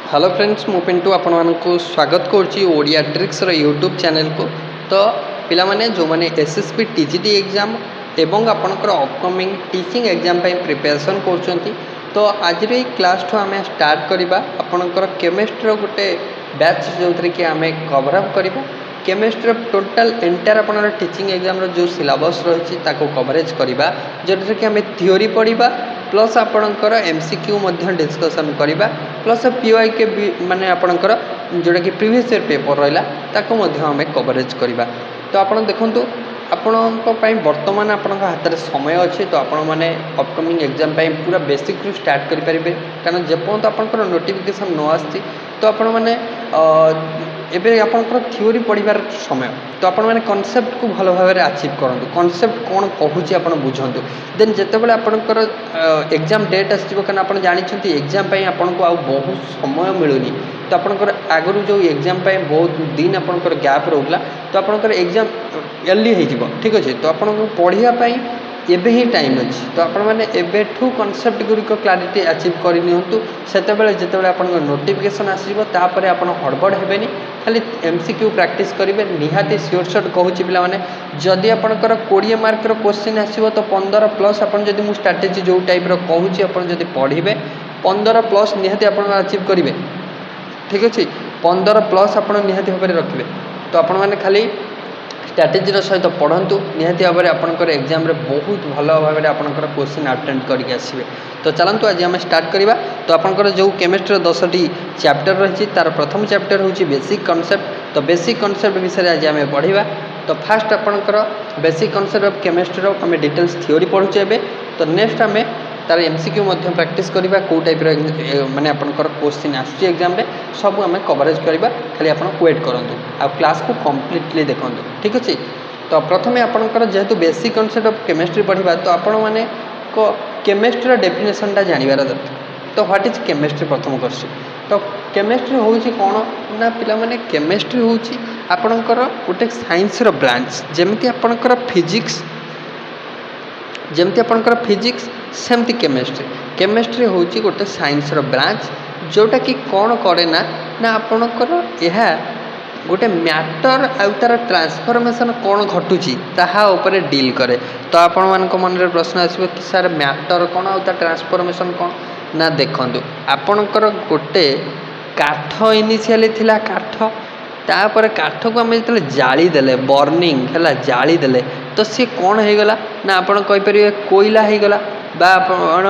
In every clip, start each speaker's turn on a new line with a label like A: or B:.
A: Hello friends मु पिंटू आपको स्वागत करुच्ची ओडिया ट्रिक्स यूट्यूब चैनल को। तो पिला माने जो माने एसएसपी टीजीटी एग्जाम एवं आपणकर अपकमिंग टीचिंग एग्जाम प्रिपरेशन कर तो आज क्लास ठू आम स्टार्ट करवा आपणकर केमिस्ट्री गोटे बैच जो थी कि आम कवरअप करवा केमिस्ट्री टोटाल एंटायर आप टीचिंग एग्जाम जो सिलेबस रही कवरेज करवा जो कि आम थ्योरी पढ़ा प्लस आपणकर एमसीक्यू डिस्कसन करवा प्लस पीवाईके माने आपणकर जोटा कि प्रीवियस ईयर पेपर रहा आम कवरेज करवा। तो आप देखूँ आपण बर्तमान आपण हाथ में समय अच्छे तो आपण मैंने अपकमिंग एग्जाम पूरा बेसिक रू स्टार्ट करेंगे कारण जेपर्यंत आपंकर नोटिफिकेशन न आसी तो आपण मैंने एबे आपंकर थ्योरी पढ़ार समय तो आपण मैंने कॉन्सेप्ट को भल भाव अचीव करूँ कॉन्सेप्ट कौन कहूँ आप बुझंतु देन जितेबाला आपंकर एग्जाम डेट आसो कारण आप जानते एग्जाम आपको आ बहुत समय मिलूनी तो आपंकर आगु जो एग्जाम बहुत दिन आपंकर गैप रोला तो आपंकर एग्जाम अर्ली हो ठीक अच्छे तो आपको पढ़ाई एबे ही टाइम अच्छी तो आपण मैंने एबेठू कॉन्सेप्ट गुड़िक क्लारिटी अचीव करनी से जिते आप नोटिफिकेशन आसपर आप हड़बड़ हेनी खाली एमसीक्यू प्रैक्टिस करेंगे निहाती सियोर शॉर्ट कहूँ पे जदि आपंकर 20 मार्क क्वेश्चन आसो तो 15 प्लस आपड़ी मुझे स्ट्राटेजी जो टाइप कहूँ आपड़ी पढ़े 15 प्लस निहाती आप अचीव करेंगे ठीक अच्छे 15 प्लस आप निहाती भाव में रखिए तो आपण मैंने खाली स्ट्राटेजीर सहित पढ़ु निहाती भाव में आपंकर एग्जाम बहुत भल भाव में आपंकर क्वेश्चन अटेंड करके आसवे। तो चलतु आज आम स्टार्ट करवा। तो आपंकर जो केमिस्ट्री 10टी चैप्टर रही तार प्रथम चैप्टर हूँ बेसिक कॉन्सेप्ट तो बेसिक कॉन्सेप्ट विषय आज आम पढ़ा। तो फास्ट आपंकर बेसिक कॉन्सेप्ट ऑफ केमिस्ट्री आम डिटेल्स थ्योरी पढ़ुचे एवं तो नेक्स्ट आम तार एमसीक्यू प्रैक्टिस करवा कौ टाइप माने आपंकर क्वेश्चन आसुची एग्जाम रे सब आम कवरेज करवा खाली आप वेट करूँ आ क्लास को कम्प्लीटली देखूँ ठीक अच्छे। तो प्रथम आपंकर जेहेतु बेसिक कॉन्सेप्ट ऑफ केमिस्ट्री पढ़ा तो आपण मैंने केमिस्ट्री डेफिनेशनटा जानवर दरकार। तो व्हाट इज केमिस्ट्री प्रथम क्वेश्चन तो केमिस्ट्री हूँ कौन ना पिला माने केमिस्ट्री हूँ आपणकर गोटे साइंस ब्रांच जमी आपणकर फिजिक्स जमती आपणकर फिजिक्स सेमती केमिस्ट्री केमिस्ट्री हूँ गोटे साइंस ब्रांच जोटा कि कौन करे ना ना आपणकर यह गोटे मैटर आउ तार ट्रांसफॉर्मेशन कौन घटुची ताहा उपरे डील करे। तो आपण मान मन में प्रश्न आसो कि सार मैटर कौन आउ तार ट्रांसफॉर्मेशन कौन ना देखंतु आपणकर गोटे काठ इनिशियली थिला काठ तापर काठ को आम जो जाली देले बर्निंग है जाली देले तो सी कौन हो गला ना आपण कहीपर कोयला हो गला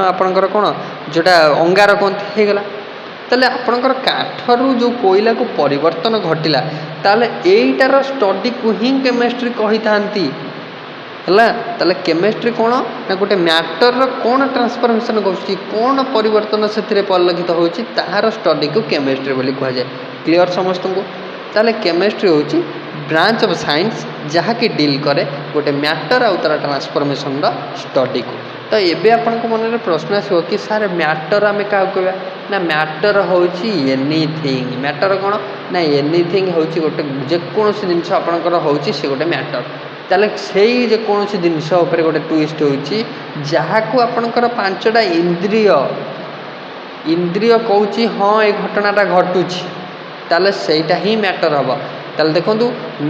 A: आपणकर कौन जोटा अंगार कहते हो गला ताले आपणकर काठरू जो कोयला को परिवर्तन घटिला ताले एइटार स्टडी को ही केमिस्ट्री कही थांती है ताले केमिस्ट्री कौन ना गोटे मैटर कौन ट्रांसफॉर्मेशन कर कौन परिवर्तन से परिलक्षित होची ताहार स्टडी को केमिस्ट्री बोली कहा जाए। क्लियर समस्त को ताले केमिस्ट्री होची ब्रांच ऑफ साइंस जहाँ की डील करे गोटे मैटर आउ तार ट्रांसफॉर्मेशन स्टडी को। तो ये आपन को मन में प्रश्न आसो कि सार मैटर आम क्या कहवा ना मैटर हूँ एनीथिंग मैटर कौन ना एनीथिंग हूँ गोटे जेकोसी जिनस आपंकर हूँ सी गोटे मैटर ताले से जेकोसी जिनस गोटे ट्विस्ट होची जहाँ को आपंकर 5टा इंद्रिय इंद्रिय कहूँ हाँ ये घटनाटा घटुची ताले सेटा ही मैटर हम ताले देखो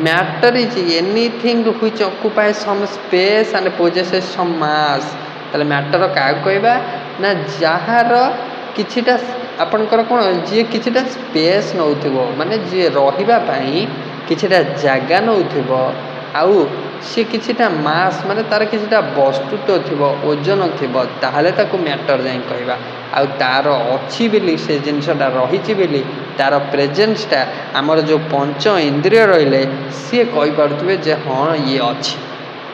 A: matter is anything which occupy some space and possesses some mass ताले मैटर क्या कहवा ना जार किछिटा आपणकर कौन जी किछिटा स्पेस नौ माने जी रही किछिटा जगह नौ आउ सी किछिटा मास माने तार किछिटा वस्तुत्व थी ओजन थी ताहले ताको मैटर जाए कहवा आउ तार अच्छी बेली से जिनसटा रही तार प्रेजेंसटा आमर जो पंच इंद्रिय रहिले सी कही पारुथिबे जे हाँ ये अच्छी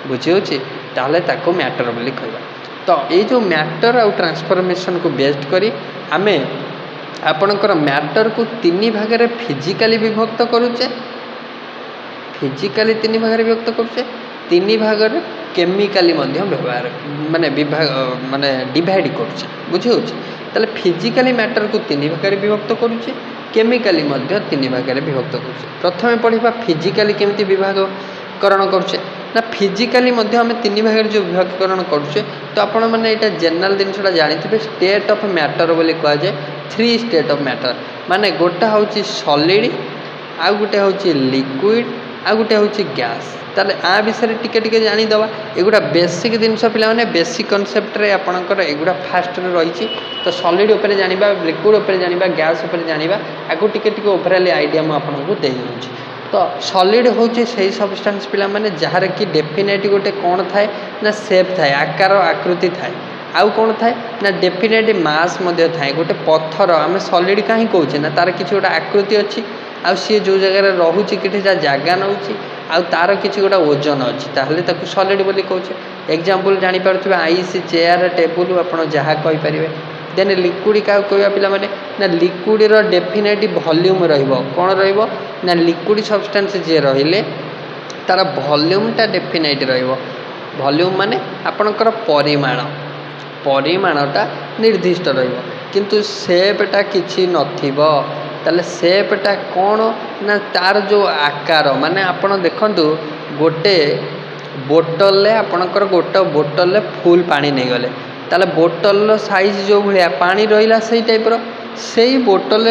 A: बुझे ताहले ताको मैटर बोली कहवा। तो ये जो मैटर आउ ट्रांसफॉर्मेशन को बेस्ड करी आमे आपणकर मैटर को 3 भाग में फिजिकली विभक्त करुचे फिजिकली 3 भाग में विभक्त करुचे 3 भाग में केमिकाली व्यवहार माने विभाग माने डिवाइड करुचे बुझे ताले फिजिकली मैटर को 3 भाग में विभक्त करुचे केमिकाली 3 भाग में विभक्त करुचे। प्रथम पढ़ा फिजिकली केमती विभागकरण करुचे ना फिजिकली आम 3 भाग जो विभागकरण करुचे तो आपण मैंने यहाँ जेनराल जिनसा जानते स्टेट ऑफ मैटर बोली कहुए 3 स्टेट ऑफ मैटर माने गोटे हूँ सॉलिड आउ गोटे हूँ लिक्विड आउ गोटे हूँ गैस ताले आ विषय टिके जानीदवा एगुड़ा बेसिक जिनस पे बेसिक कनसेप्ट आपंकर एगुड़ा फास्ट रही तो सॉलिड उपर जाना लिक्विड उपर जाना गैस उपर जाना आगु टिके ओवरऑल आइडिया मुझे दे दूँ तो सॉलिड हूँ से सबस्टांस पिला माने जार कि डेफिनेट गोटे कौन थाए ना सेप थाए आकार आकृति थाए आउ कौन थाए ना डेफिनेट मास थाए गोटे पत्थर आम सॉलिड कहीं कौचे ना तार किसी गोटे आकृति अच्छी आउ सी जो जगह रोचे कि जगह नौ तार किसी गोटे ओजन अच्छी ताहले ताकू सॉलिड बोली कौचे एग्जांपल जानी पारुथिबे आइस चेयर टेबुल आपण जहाँ कहीपर देन लिक्विड क्या कहवा पिला माने ना लिक्विड रो डेफिनेट वॉल्यूम रहिबो कौन रहिबो ना लिक्विड सब्सटेंस जे रहिले तार वॉल्यूमटा डेफिनेट रहिबो वॉल्यूम माने आपणकर परिमाणटा निर्दिष्ट रहिबो किंतु सेपटा किछि नथिबो ताले सेपटा कौन ना तार जो आकार माने आपण देखंतु गोटे बोतल आपणकर गोटे बोतल फुल पानी नहीं गले ताले बोतल साइज जो भाया पानी रहा से टाइप्र से बोतल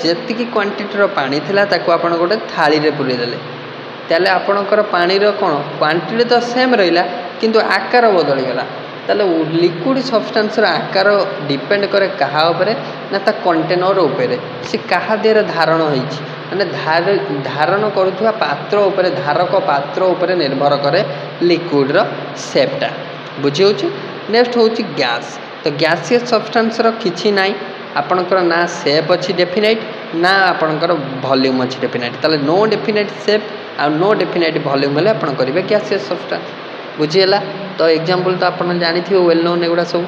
A: जी क्वांटिटर पानी थिला ताको आपण गोटे थाली रे पूरी देले ताले आपणकर पानीर कौन क्वांटिटी तो सेम रहा किंतु आकार बदली गला ताले लिक्विड सब्सटेंस आकार डिपेंड करे कहा उपरे ना ता कंटेनर उपरे से कहा देर धारण होइछि माने धारण करुवा पात्र उपरे धारक पात्र उपरे निर्भर करे लिक्विड रो शेपटा बुझी होछि नेक्स्ट होछि गैस तो गैसियस सब्सटेंस रो किछि नाइ आपणकर ना शेप अच्छी डेफिनेट ना आपणकर वॉल्यूम अच्छी डेफिनेट ताले नो डेफिनेट शेप आ नो डेफिनेट वॉल्यूम हेले आपण करिवे गैसियस सब्सटेंस बुझीगला तो एग्जांपल तो आप जानी वेल नोन एगुड़ा सब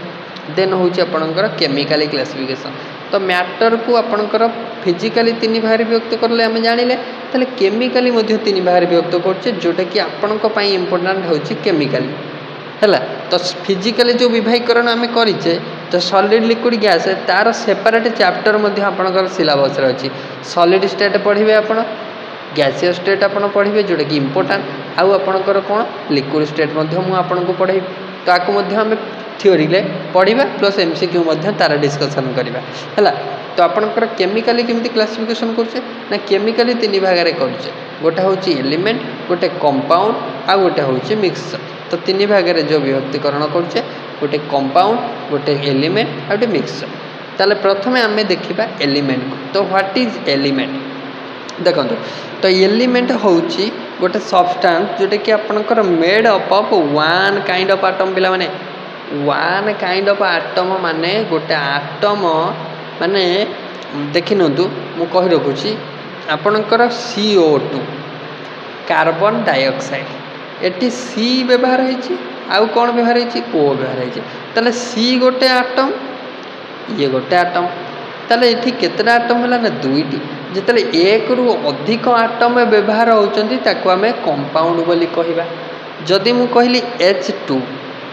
A: देन हूँ आपणकर केमिकल क्लासिफिकेशन तो मैटर को आपणकर फिजिकली तीन भाग विभक्त करले आम जानिले ताले केमिकली तीन भाग विभक्त करछे जोटा कि आपण इम्पोर्टाट हूँ केमिकली है तो फिजिकली जो विभागीकरण आम करें तो सॉलिड लिक्विड गैस तार सेपरेट चैप्टर आपणकर सिलेबस अच्छी सॉलिड स्टेट पढ़े आप गैसियस स्टेट आप पढ़े जोटा कि इम्पोर्टाट आउ आपणकर कौन लिक्विड स्टेट आपको पढ़े तो आपको आम थ्योरी पढ़ा प्लस एमसीक्यू तार डिस्कसन करवा है तो आपणकर केमिकली केमती क्लासिफिकेशन करुचे ना केमिकली तीन भाग में करुचे गोटे हूँ एलिमेंट गोटे कंपाउंड आ गोटे हूँ मिक्सचर तो तीन भाग में जो विभक्तिकरण करुचे गोटे कंपाउंड गोटे एलिमेंट आ गोटे मिक्सचर ताले प्रथमे आम देखा एलिमेंट को तो व्हाट इज एलिमेंट देखो तो एलिमेंट हूँ गोटे सब्सटेंस जोटा कि आपणकर made up of one kind of atom पिला माने वन काइंड ऑफ आटम माने गोटे आटम माने देखि नंतु मु कहि रखुची आपणकर CO2 carbon dioxide eighty C व्यवहार होइछि आउ कोन व्यवहार होइछि O व्यवहार होइछि ताले सी गोटे आटम ये गोटे आटम ताले एठी केतरा आटम होला ना दुईटी जिते एक रु अधिक आटम व्यवहार होती आम कंपाउंड बोली कहवा जदि मु कहली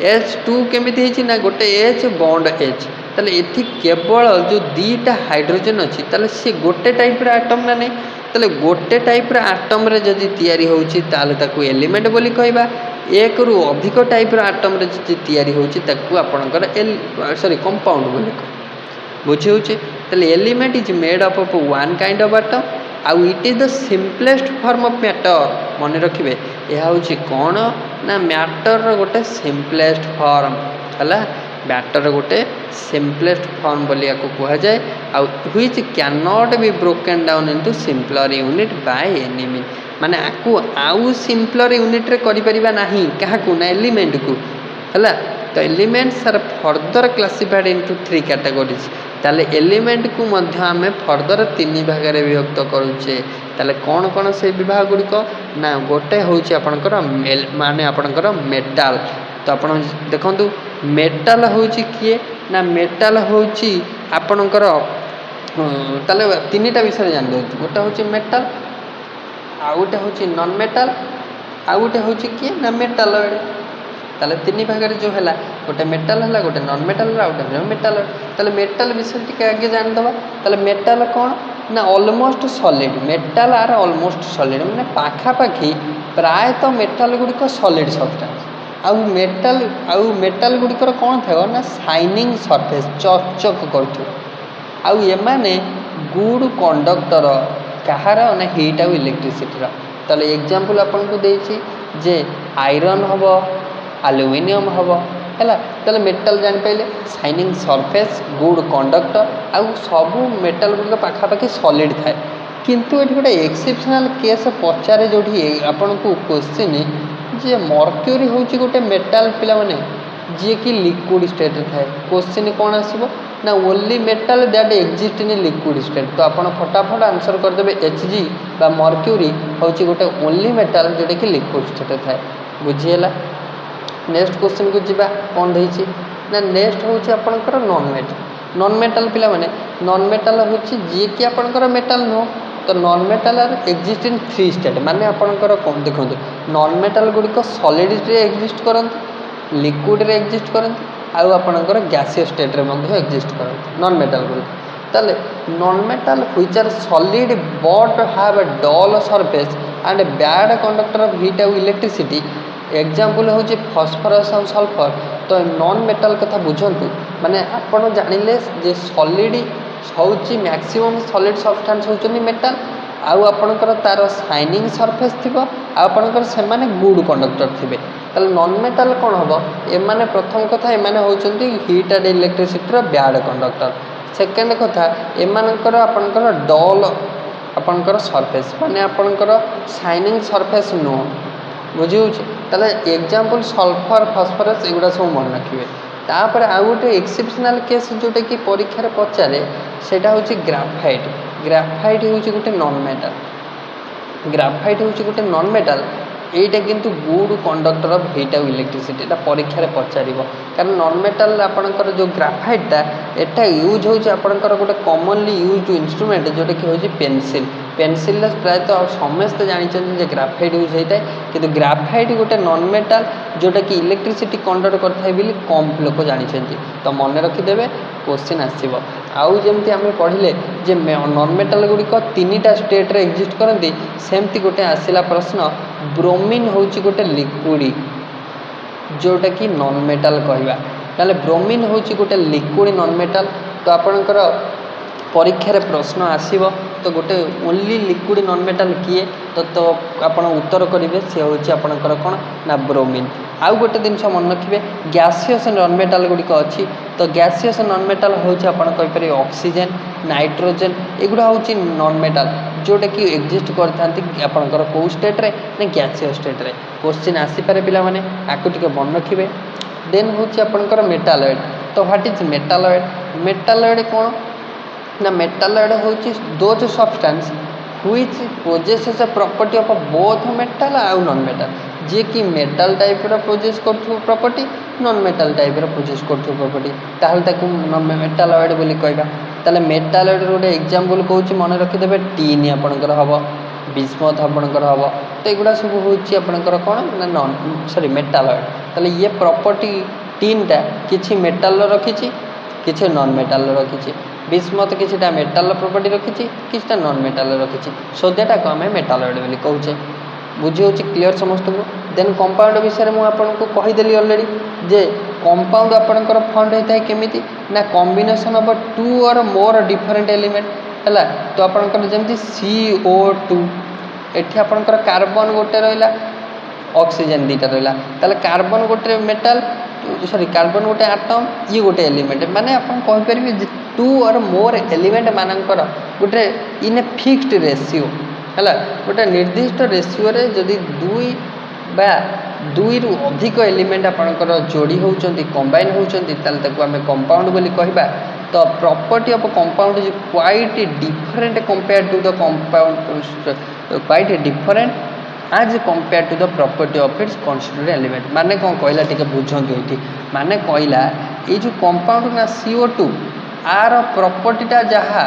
A: H2 केमिति ना गोटे H बॉन्ड H ताले एठी केवल जो दीटा हाइड्रोजन अच्छी ताले सी गोटे टाइप आटम ना नहीं ताले गोटे टाइप आटम रे जदि तैयारी होउछि ताले ताकू एलिमेंट बोली कहवा एक रु अधिक टाइप आटम रे जदि तैयारी होउछि ताकू आपणकर कंपाउंड बोली कह बुझे होउछि ताले element is made up of one kind of atom आउ it is the simplest form of matter मन रखिए यह हूँ कौन ना मैटर गोटे सिंपलेस्ट फॉर्म है मैटर गोटे सिंपलेस्ट फॉर्म बोली या कह जाए आउ which can not be broken down into simpler unit by any mean माने आकु आउ सिंपलर यूनिट रे करि परिबा नाही काहाकू ना एलिमेंट को है तो elements are further classified into 3 categories ताले एलिमेंट को मध्य आम फर्दर 3 भाग में विभक्त करुचे ताले कौन कौन से विभाग गुड़िक ना गोटे हूँ आपणकर माने आपणकर मेटाल तो आप देखु मेटाल हूँ किए ना मेटाल हूँ आपणकर ताले 3टा विषय जान दे गोटे हूँ मेटाल आउ गोटे हूँ नॉन मेटाल आउ गोटे हूँ किए ना मेटाल ताले 3 भाग में जो है गोटे मेटाल है गोटे नॉन मेटाल गोटे मेटाल ताले मेटाल विषय टी आगे जानीदे ताले मेटाल कौन ना almost solid metal are almost solid मैंने पाखापाखि प्रायतः मेटाल गुड़िक सॉलिड सब्सटेंस आउ मेटाल गुड़िकर कौन था ना शाइनिंग सरफेस चकचक कर आउ एमाने गुड कंडक्टर कहार ना हीट आउ इलेक्ट्रिसिटी ताले एग्जांपल आपन को देछि जे आयरन हम एल्युमिनियम हम है ताले मेटल जान पाइले शाइनिंग सरफेस गुड कंडक्टर आउ सब मेटल गुड पाखापाखि सॉलिड थाए किंतु ये गोटे एक्सेप्शनल केस पचारे जो आपन को क्वेश्चन जे मर्क्यूरी हूँ गोटे मेटाल पिला माने जी कि लिक्विड स्टेट थाए क्वेश्चन कौन आसब ना only metal that exist in liquid state तो आप फटाफट आंसर करदे Hg बा मर्क्यूरी हूँ गोटे ओनली मेटाल जोटा कि लिक्विड स्टेट थाए बुझीगला। नेक्स्ट क्वेश्चन को जीवा कौन रही ना नेक्स्ट हूँ आपंकर नॉन मेटाल पिला माने नॉन मेटाल हूँ जी कि आपंकर मेटाल नुह तो नॉन मेटाल एक्जिस्ट इन 3 स्टेट माने आपंकर देखो नॉन मेटाल गुड़िक सॉलिड एक्जिस्ट करते लिक्विड रे एक्जिस्ट करते आउ आपंकर गैसीय स्टेट रे एक्जिस्ट करते नॉन मेटाल गुड़िक ताले non metal which are solid but have a dull surface and bad conductor of heat आउ इलेक्ट्रिसिटी एग्जांपल हूँ फॉस्फरस और सल्फर तो नॉन मेटाल कथा बुझंतु माने आपण जानिले जे सॉलिड हूँ मैक्सिमम सॉलिड सब्सटेंस होचनी मेटाल आउ आपणकर तार शाइनिंग सरफेस थी आपणकर से गुड कंडक्टर थे ताल नॉन मेटाल कौन हम एमाने प्रथम कथा एमाने होचंती heat and electricity bad conductor second कथा एमानकर आपणकर डल आपणकर सरफेस माने आपणकर शाइनिंग सरफेस नुह बुझी ताले एग्जांपल सल्फर फॉस्फरस एगुड़ा सब मन रखिए तापर आउ गोटे एक्सेप्शनल केस जोटा कि परीक्षा पचारे सेटा हूँ ग्राफाइट ग्राफाइट हूँ गोटे नॉन मेटाल ग्राफाइट हूँ गोटे नॉन मेटाल एटा किंतु गुड कंडक्टर ऑफ हीट आउ इलेक्ट्रिसिटी एटा परीक्षा पचार कारण नॉन मेटाल आपणकर जो ग्राफाइटा एटा यूज होची आपणकर गोटे कॉमनली यूज इंस्ट्रूमेंट जोटा कि होची पेंसिल पेंसिल प्रायतः समस्त जानते ग्राफाइट यूज होता है कि ग्राफाइट गोटे नॉन मेटाल जोटा कि इलेक्ट्रिसिटी कंडक्ट करता है कम लोग जानते तो मन रखिदेवे क्वेश्चन आसब आउ जमी आम पढ़ले जे नॉन मेटाल गुड़िक 3टा स्टेट रे एक्जिस्ट करती सेमती गोटे आसला प्रश्न ब्रोमीन हूँ गोटे लिक्विड जोटा कि नॉन मेटाल कहवा ताले ब्रोमीन हूँ गोटे लिक्विड नॉन मेटाल तो आपणकर परीक्षा प्रश्न आसब तो गोटे ओनली लिक्विड नॉन मेटाल किए तो आप उत्तर करेंगे सी हूँ आपणकर कौन ना ब्रोमीन आउ गोटे जिन मन रखिए गैसियस नॉन मेटाल गुड़िक अच्छी तो गैसियस नॉन मेटाल हूँ आपड़ ऑक्सीजन नाइट्रोजन एगुड़ा हूँ नॉन मेटाल जोटा कि एक्जिस्ट करते कौ स्टेट रे ना गैसियस स्टेट रे क्वेश्चन आसीपे पिला माने आपको टिके मन रखिए देन हूँ आपणकर मेटालॉइड तो व्हाट इज मेटालॉइड मेटालॉइड कौन ना मेटालॉइड हूँ those substance which possesses a property of both metal आउ नॉन मेटाल जी कि मेटाल टाइप प्रोजेस कर प्रॉपर्टी नॉन मेटाल टाइप प्रोजेस कर प्रॉपर्टी ताहले मेटालॉइड बोली कहबा ताले मेटालॉइड गोटे एग्जांपल कहूँ मन रखिदेवे टीन आपणकर हम बिस्मथ आपणकर हम तो एगुड़ा सब हूँ आपणकर कौन ना नॉन सॉरी मेटालॉइड ताले ये प्रॉपर्टी टीनटा किछि मेटाल रखी किछि नॉन मेटाल रखी बिस्मथ किसीटा मेटाल प्रॉपर्टी रखी किसीटा नॉन मेटाल रखी सो दैट को आम मेटालॉइड बोली कहूचे बुझी हो क्लीयर समस्त को देन कंपाउंड विषय में आपको कहीदेली ऑलरेडी जे कंपाउंड आपणकर फॉर्म होता है केमिति ना कॉम्बिनेशन ऑफ 2 और मोर डिफरेंट एलिमेंट है तो आपणकर जमी CO2 एठी आपणकर कार्बन गोटे रहा ऑक्सीजन दीटा रहा ताले कार्बन गोटे मेटाल सॉरी कार्बन गोटे आटम ये गोटे एलिमेंट माने अपन कहीपर 2 और मोर एलिमेंट मानकर गोटे इन ए फिक्स्ड रेशियो है गोटे निर्दिष्ट रेशियो रे जदि 2 बा 2 रु अधिक एलिमेंट आपणकर जोड़ी होउचंती कंबाइन होउचंती ताले ताको आमे कंपाउंड बोली कहबा तो property of compound is quite different compare to the compound quite different as compare to the property of its constituent element माने कौन कहला टिके बुझंतु एठी माने कहला ये जो कंपाउंड ना CO2 आर प्रॉपर्टीटा जहा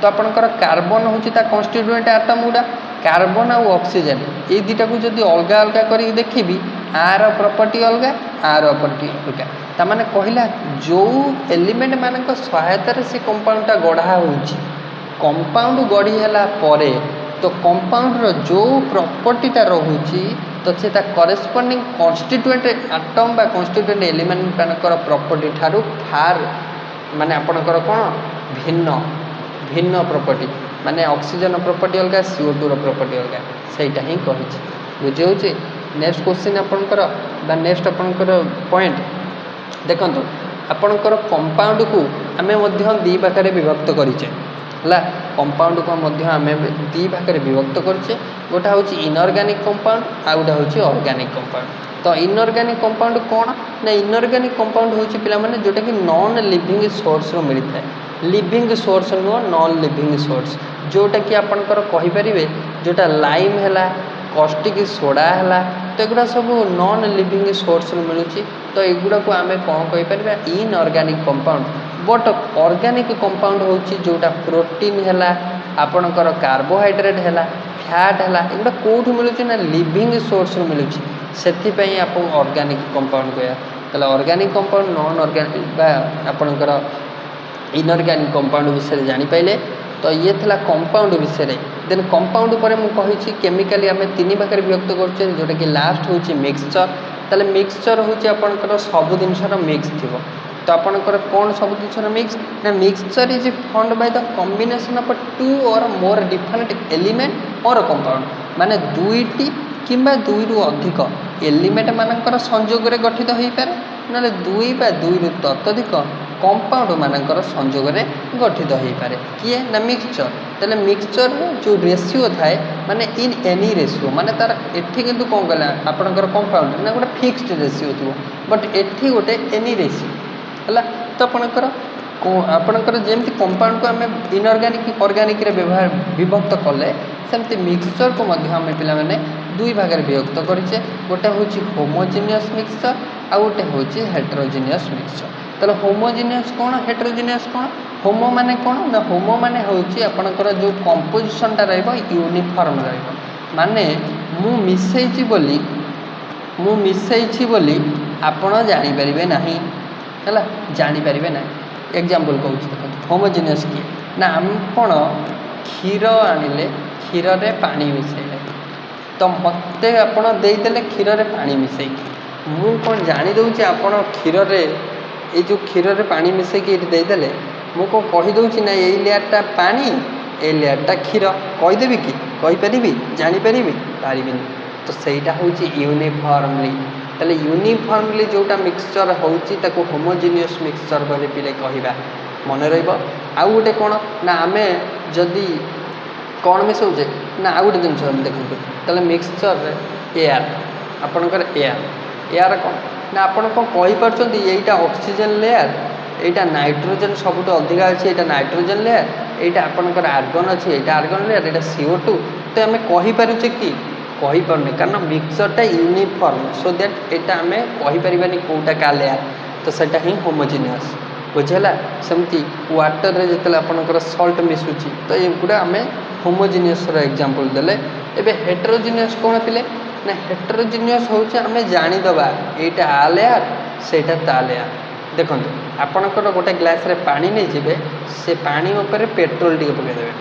A: तो आपणकर कार्बन हूँ कन्स्टिट्यूएंट आटम गुड़ा कार्बन आउ ऑक्सीजन ये दुटा को जब अलग अलग कर देखी आर प्रॉपर्टी अलग आर प्रॉपर्टी अलग ताने कहला जो एलिमेंट मान सहायतार से कंपाउंडटा गढ़ा हो कंपाउंड गढ़ी है तो कंपाउंडर जो प्रॉपर्टीटा रोचे तो से करेस्पॉन्डिंग कन्स्टिट्यूएंट आटम बा कन्स्टिट्यूएंट एलिमेंट मानकर प्रॉपर्टी ठारू फार माने आपणकर कौन भिन्न भिन्न प्रॉपर्टी माने ऑक्सीजन प्रॉपर्टी अलग CO2 प्रॉपर्टी अलग सेटा ही कहि बुझे होचे। नेक्स्ट क्वेश्चन आपनकर बा नेक्स्ट आपनकर पॉइंट देखंतु आपनकर कंपाउंड को आमे मध्य दी भाग विभक्त करिचे हला कंपाउंड को मध्य आमे दी भाग विभक्त करछे गोटा होची इनऑर्गेनिक कंपाउंड आ गोटा होची ऑर्गेनिक कंपाउंड। तो इनऑर्गेनिक कंपाउंड कौन ना इनऑर्गेनिक कंपाउंड होची पिला माने जोटा कि नॉन लिविंग सोर्स रो मिलता है लिविंग सोर्स नो नॉन लिविंग सोर्स जोटा कि आपनकर कहि परिबे जोटा लाइम हैला कॉस्टिक सोडा हैला तो एगुड़ा सब नॉन लिविंग सोर्स रो मिलुची। तो एगुड़ा को आमे कौन कहि परिबा inorganic compound. But organic compound होची जोटा प्रोटीन हैला आपनकर कार्बोहाइड्रेट हैला फैट हैला एगुड़ा कोठु मिलुची ना लिविंग सोर्स रो मिलुची सेति पई आपन ऑर्गेनिक कंपाउंड कहया। तले ऑर्गेनिक कंपाउंड नॉन ऑर्गेनिक बा आपनकर इनऑर्गेनिक कंपाउंड विषय जानि पाइले। तो ये थला कंपाउंड विषय देन कंपाउंड पर मु कहिछि केमिकली आमे तीन भाग विभक्त करछे जोटा कि लास्ट होछि मिक्सचर। तले मिक्सचर होछि आपनकर सब जिनसर मिक्स थिबो तो आपनकर कोन सब जिनसर मिक्स ना mixture is formed by the combination of two or more different element or compound माने दुईटी किंबा दुई रु अधिक एलिमेंट मानकर संयोग रे गठित होई पारे ना दुई बा दुई रु ततोधिक कंपाउंड मानकर संयोग रे गठित होई पारे किए ना मिक्सचर। तले मिक्सचर जो रेशियो थाए माने इन एनी रेशियो माने तार एठी किंतु कोन गला आपनकर कंपाउंड ना गोटे फिक्स्ड रेशियो थिबो बट एठी गोटे एनी रेशियो हला। तो आपनकर जेमति कंपाउंड को आमे इनऑर्गेनिक ऑर्गेनिक रे व्यवहार विभक्त कले सेमति मिक्सचर को मध्य आमे पिला माने दुई भाग रे विभक्त करिचे गोटे होची होमोजेनियस मिक्सचर आ गोटे होची हेटेरोजेनियस मिक्सचर। तले होमोजेनियस कोन हेटेरोजेनियस कोन होमो माने कोन ना होमो माने होची आपनकर जो कंपोजिशन ता रहबो यूनिफॉर्म रहबो माने मु मिसैछि बोली आपण जानि परिबे नाही हला जानि परिबे नाही। एग्जांपल कहूँ देखो होमोजेनियस किए ना आपण क्षीर आनिले क्षीर रे पानी मिसैले तो मते आपण देदेले क्षीर रे पानी मिसैकी मु कौन जानी दउछि आपण क्षीर रे ए जो क्षीर रे पानी मिसैकी देदेले मु को कहि दउछि ना ए लेयरटा पानी ए लेयरटा क्षीर कहि देबी कि कहि परिबी जानि परिबी पारिबिनी। तो सेटा होछि यूनिफॉर्मली तले यूनिफॉर्मली जोटा मिक्सचर होछि ताको होमोजेनियस मिक्सचर बोले पिले कहिबा मन रहइबो। आउ गोटे कोन ना आमे जदी कोन मिसौजे ना आउ गोटे जिंस देखंतु तले मिक्सचर रे एयर आपनकर एयर कोन ना आपण को कहि परचंती एटा ऑक्सीजन लेयर एटा नाइट्रोजन सबुठ अधिक अछि एटा नाइट्रोजन लेयर एटा आपनकर आर्गन अछि एटा आर्गन लेयर एटा CO2 तो आमे कहि पारुचे कि कहि परने कारण मिक्सचरटा यूनिफॉर्म सो दैट एटा आमे कहि परिबानी कोटा का लेयर तो सेटा ही होमोजेनियस बुझेला। सेमती वाटर रे जतले आपनकर सॉल्ट मिसुची तो एगुडा आमे होमोजेनियस रो एग्जांपल देले। एबे हेटेरोजेनियस कोन पिले ना हेटेरोजेनियस होचे आमे जानि दबा एटा आ लेयर सेटा ता लेयर। देखंतु आपनकर गोटे ग्लास रे पानी नै जिवे से पानी ऊपर पेट्रोल डी पके देबे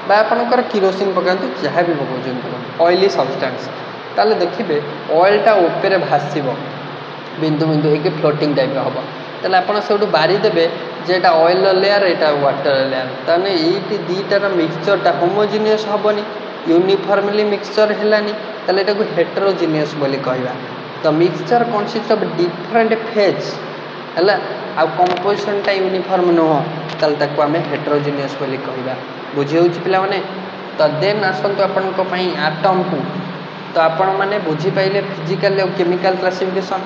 A: बा आपनकर किरोसिन पकांतु जहाँ भी पकाउछन ऑयली सब्सटेंस ताले देखिबे ऑयलटा ऊपर भासीबो बिंदु बिंदु होके फ्लोटिंग टाइप हम ताले आपण सेठू बारी देबे जेटा ऑयल लेयर एटा वाटर लेयर ताने एटी दीटार मिक्सचरटा होमोजेनियस हबनी यूनिफॉर्मली मिक्सचर हेलानी ताले एटा को हेटेरोजेनियस बोली कहबा। तो mixture consist of different phase हला आ कंपोजिशनटा यूनिफॉर्म न हो ताले ताको आमे हेटेरोजेनियस बोली कहबा बुझी होछि पिला माने। तो देन आसंतु आपन को पई एटम को तो आपण माने बुझी पाइले फिजिकल और केमिकल क्लासिफिकेशन।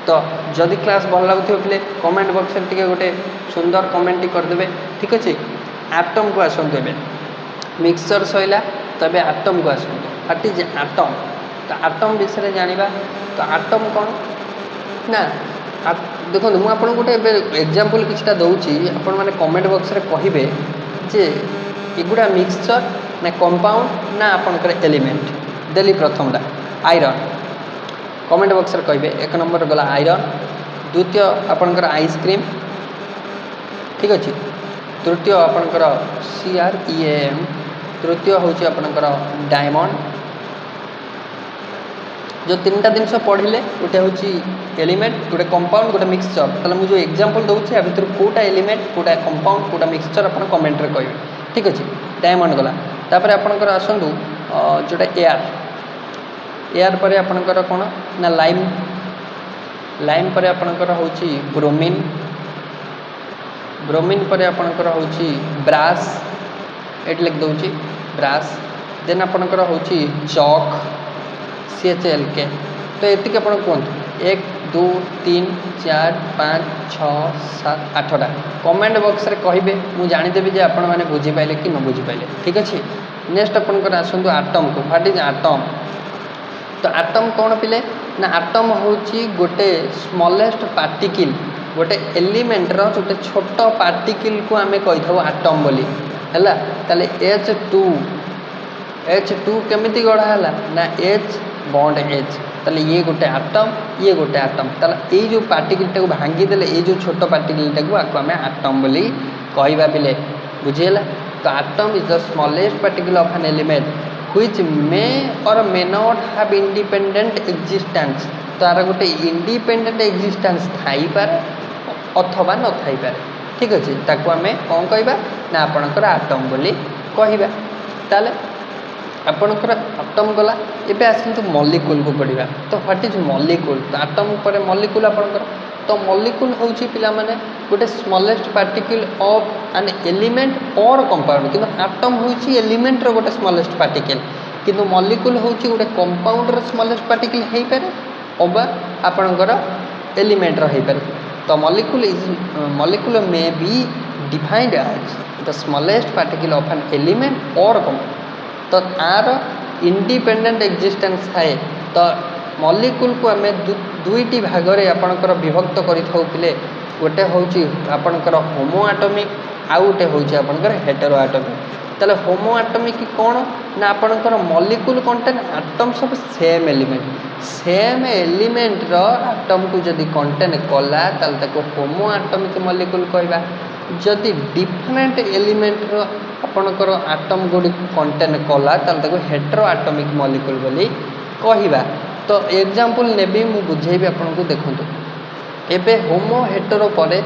A: तो जदि क्लास भल लागुथिबो पिले कमेंट बॉक्स रे टिके गोटे सुंदर कमेंट कर देबे ठीक अछि। एटम को आसंतु एबे मिक्सचर सइला तबे एटम को आसंतु व्हाट इज एटम। तो एटम विषय जानिबा तो एटम कोन ना देखो मु आपन गोटे एग्जांपल किछटा दउची आपण माने कमेंट बॉक्स रे कहिबे जे एगुड़ा मिक्सचर ना कंपाउंड ना आपनकर एलिमेंट देली प्रथमटा आयरन कमेंट बॉक्स रे कहिबे। एक नंबर गला आयरन द्वितीय आपनकर आइसक्रीम ठीक अछि तृतीय आपनकर CREAM तृतीय होछि आपनकर डायमंड जो तीन टा जिनस पढ़ले गोटे हूँ एलिमेंट गोटे कंपाउंड गोटे मिक्सचर ताले मुझे एग्जांपल दूसरी या भितर कोटा एलिमेंट कोटा कंपाउंड कोटा मिक्सचर आप कमेंट रे कहिबे ठीक अच्छे टाइम मन गला तापर आपनकर आसंतु जोटा एयर पर आपनकर कौन ना लाइम लाइम पर आपनकर होची ब्रोमीन ब्रोमीन पर आपनकर होची ब्रास एट लिख दउची ब्रास देन आपनकर होची चॉक CHLK तो ये आप कहतु 1 2 3 4 5 6 7 8टा कमेंट बॉक्स रे कहिबे मु जानिदेबी जे आपण माने बुझी पाइले कि न बुझी पाइले ठीक अच्छे नेक्स्ट आपनकर आसंतु आटम को व्हाट इज आटम तो आटम कौन पिले ना आटम होची गोटे स्मॉलेस्ट पार्टिकल गोटे एलिमेंट रो गोटे छोट पार्टिकल को आमे कहि थबो आटम बोली हैला ताले H2 केमिति गढ़ा हैला ना H बॉन्ड H ताले ये गोटे आटम ताले ये जो पार्टिकल टाको भांगी देले ये जो छोट पार्टिकल टाको आको आमे आटम बोली कहबा पिले बुझियला तो atom is the smallest particle of an element which may or may not have independent existence तो आर गोटे इंडिपेंडेंट एक्जिस्टेंस थाई पारे अथवा न थाई पारे ठीक अच्छे ताको आमे कौन कहबा ना आपणकर आटम बोली कहबा ताले आपणकर आटम गला एबे आसंतु मॉलिक्यूल को पढ़िबा तो व्हाट इज मॉलिक्यूल तो आटम पर मॉलिक्यूल आपणकर तो मॉलिक्यूल होची पिला माने गोटे smallest particle of an element or compound किंतु आटम होची एलिमेंट रो गोटे स्मॉलेस्ट पार्टिकल किंतु मॉलिक्यूल होची गोटे कंपाउंड रो स्मॉलेस्ट पार्टिकल हेई पारे ओबा आपणकर एलिमेंट रो हेई पारे तो molecule may be defined as the smallest particle of an element or compound तो आर इंडिपेंडेंट एक्जिस्टेंस थाए तो मॉलिक्यूल को आम दुईटी भाग में आपणकर विभक्त करें गोटे हूँ आपणकर होमो आटमिक आउ गोटे हूँ आपणकर हेटेरो आटमिक ताले होमो आटमिक कौन ना आपणकर molecule contain atoms of same element रो आटम को जदि कंटेन कला ताले ताको होमो आटमिक मॉलिक्यूल कहबा जदि डिफरेंट एलिमेंट रो आपणकर आटम गुडी कंटेन कला ताले ताको हेटेरो आटमिक मॉलिक्यूल बोली कहबा तो एग्जांपल नेबी मु बुझेबी आपनको देखंतु एबे होमो हेटेरो परे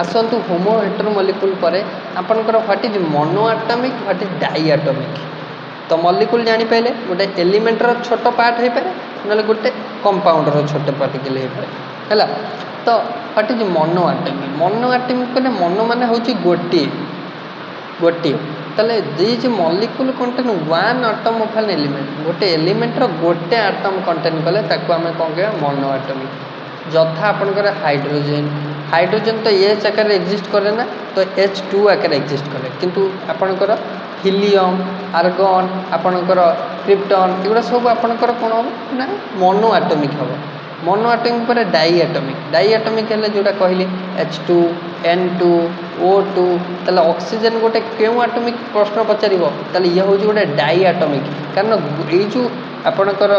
A: आसंतु होमो हेटेरो मॉलिक्यूल परे आपनकर what is mono atomic what is di atomic तो मॉलिक्यूल जानि पाइले गोटे एलिमेंट रो छोटो पार्ट हे पारे नले गोटे कंपाउंड रो छोटो पार्टिकल हे पारे हैला तो व्हाट इज मोनो एटॉमिक कने मोनो माने होची गोटी ताले these molecule contain one atom of an element गोटे एलिमेंट रो गोटे एटम कंटेन कले ताको आमे कोन के मोनो एटॉमिक जथा आपनकर हाइड्रोजन तो एच आकार एक्जिस्ट करे ना तो H2 आकार एक्जिस्ट करे किंतु आपनकर हीलियम आर्गन आपनकर क्रिप्टन एगुड़ा सब आपनकर कोन हो ना मोनो एटॉमिक हो मोनो एटॉमिक पर डाई एटॉमिक हेले जोटा कहली H2 N2 O2 ताले ऑक्सीजन गोटे केउ एटॉमिक प्रश्न पचारिबो ताले ये हो गोटे डाई एटॉमिक कारण ए जो आपनकर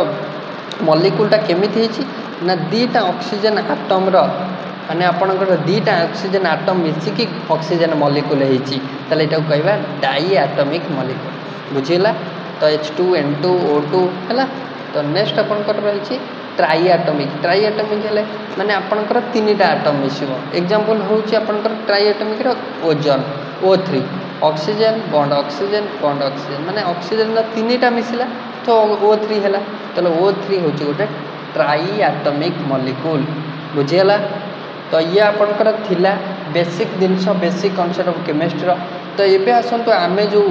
A: मॉलिक्यूलटा केमिति हेछि ना दीटा ऑक्सीजन एटम रो माने आपनकर दीटा ऑक्सीजन एटम मिसिकी ऑक्सीजन मॉलिक्यूल हेछि ताले एटा कहबा डाई एटॉमिक मॉलिक्यूल बुझिला तो H2 N2 O2 हैला तो नेक्स्ट आपनकर रहिछि ट्राई एटॉमिक हेले माने आपनकर तीनटा एटम मिसिबो एग्जांपल होछि आपनकर ट्राई एटॉमिक रो ozone O3 oxygen bond oxygen माने ऑक्सीजन तीनटा मिसिला तो O3 हैला तले O3 होछि गोटे ट्राई एटॉमिक मॉलिक्यूल बुझियला तो ये आपनकर थिला basic genus basic concept of chemistry तो एबे आसंतु आमे जो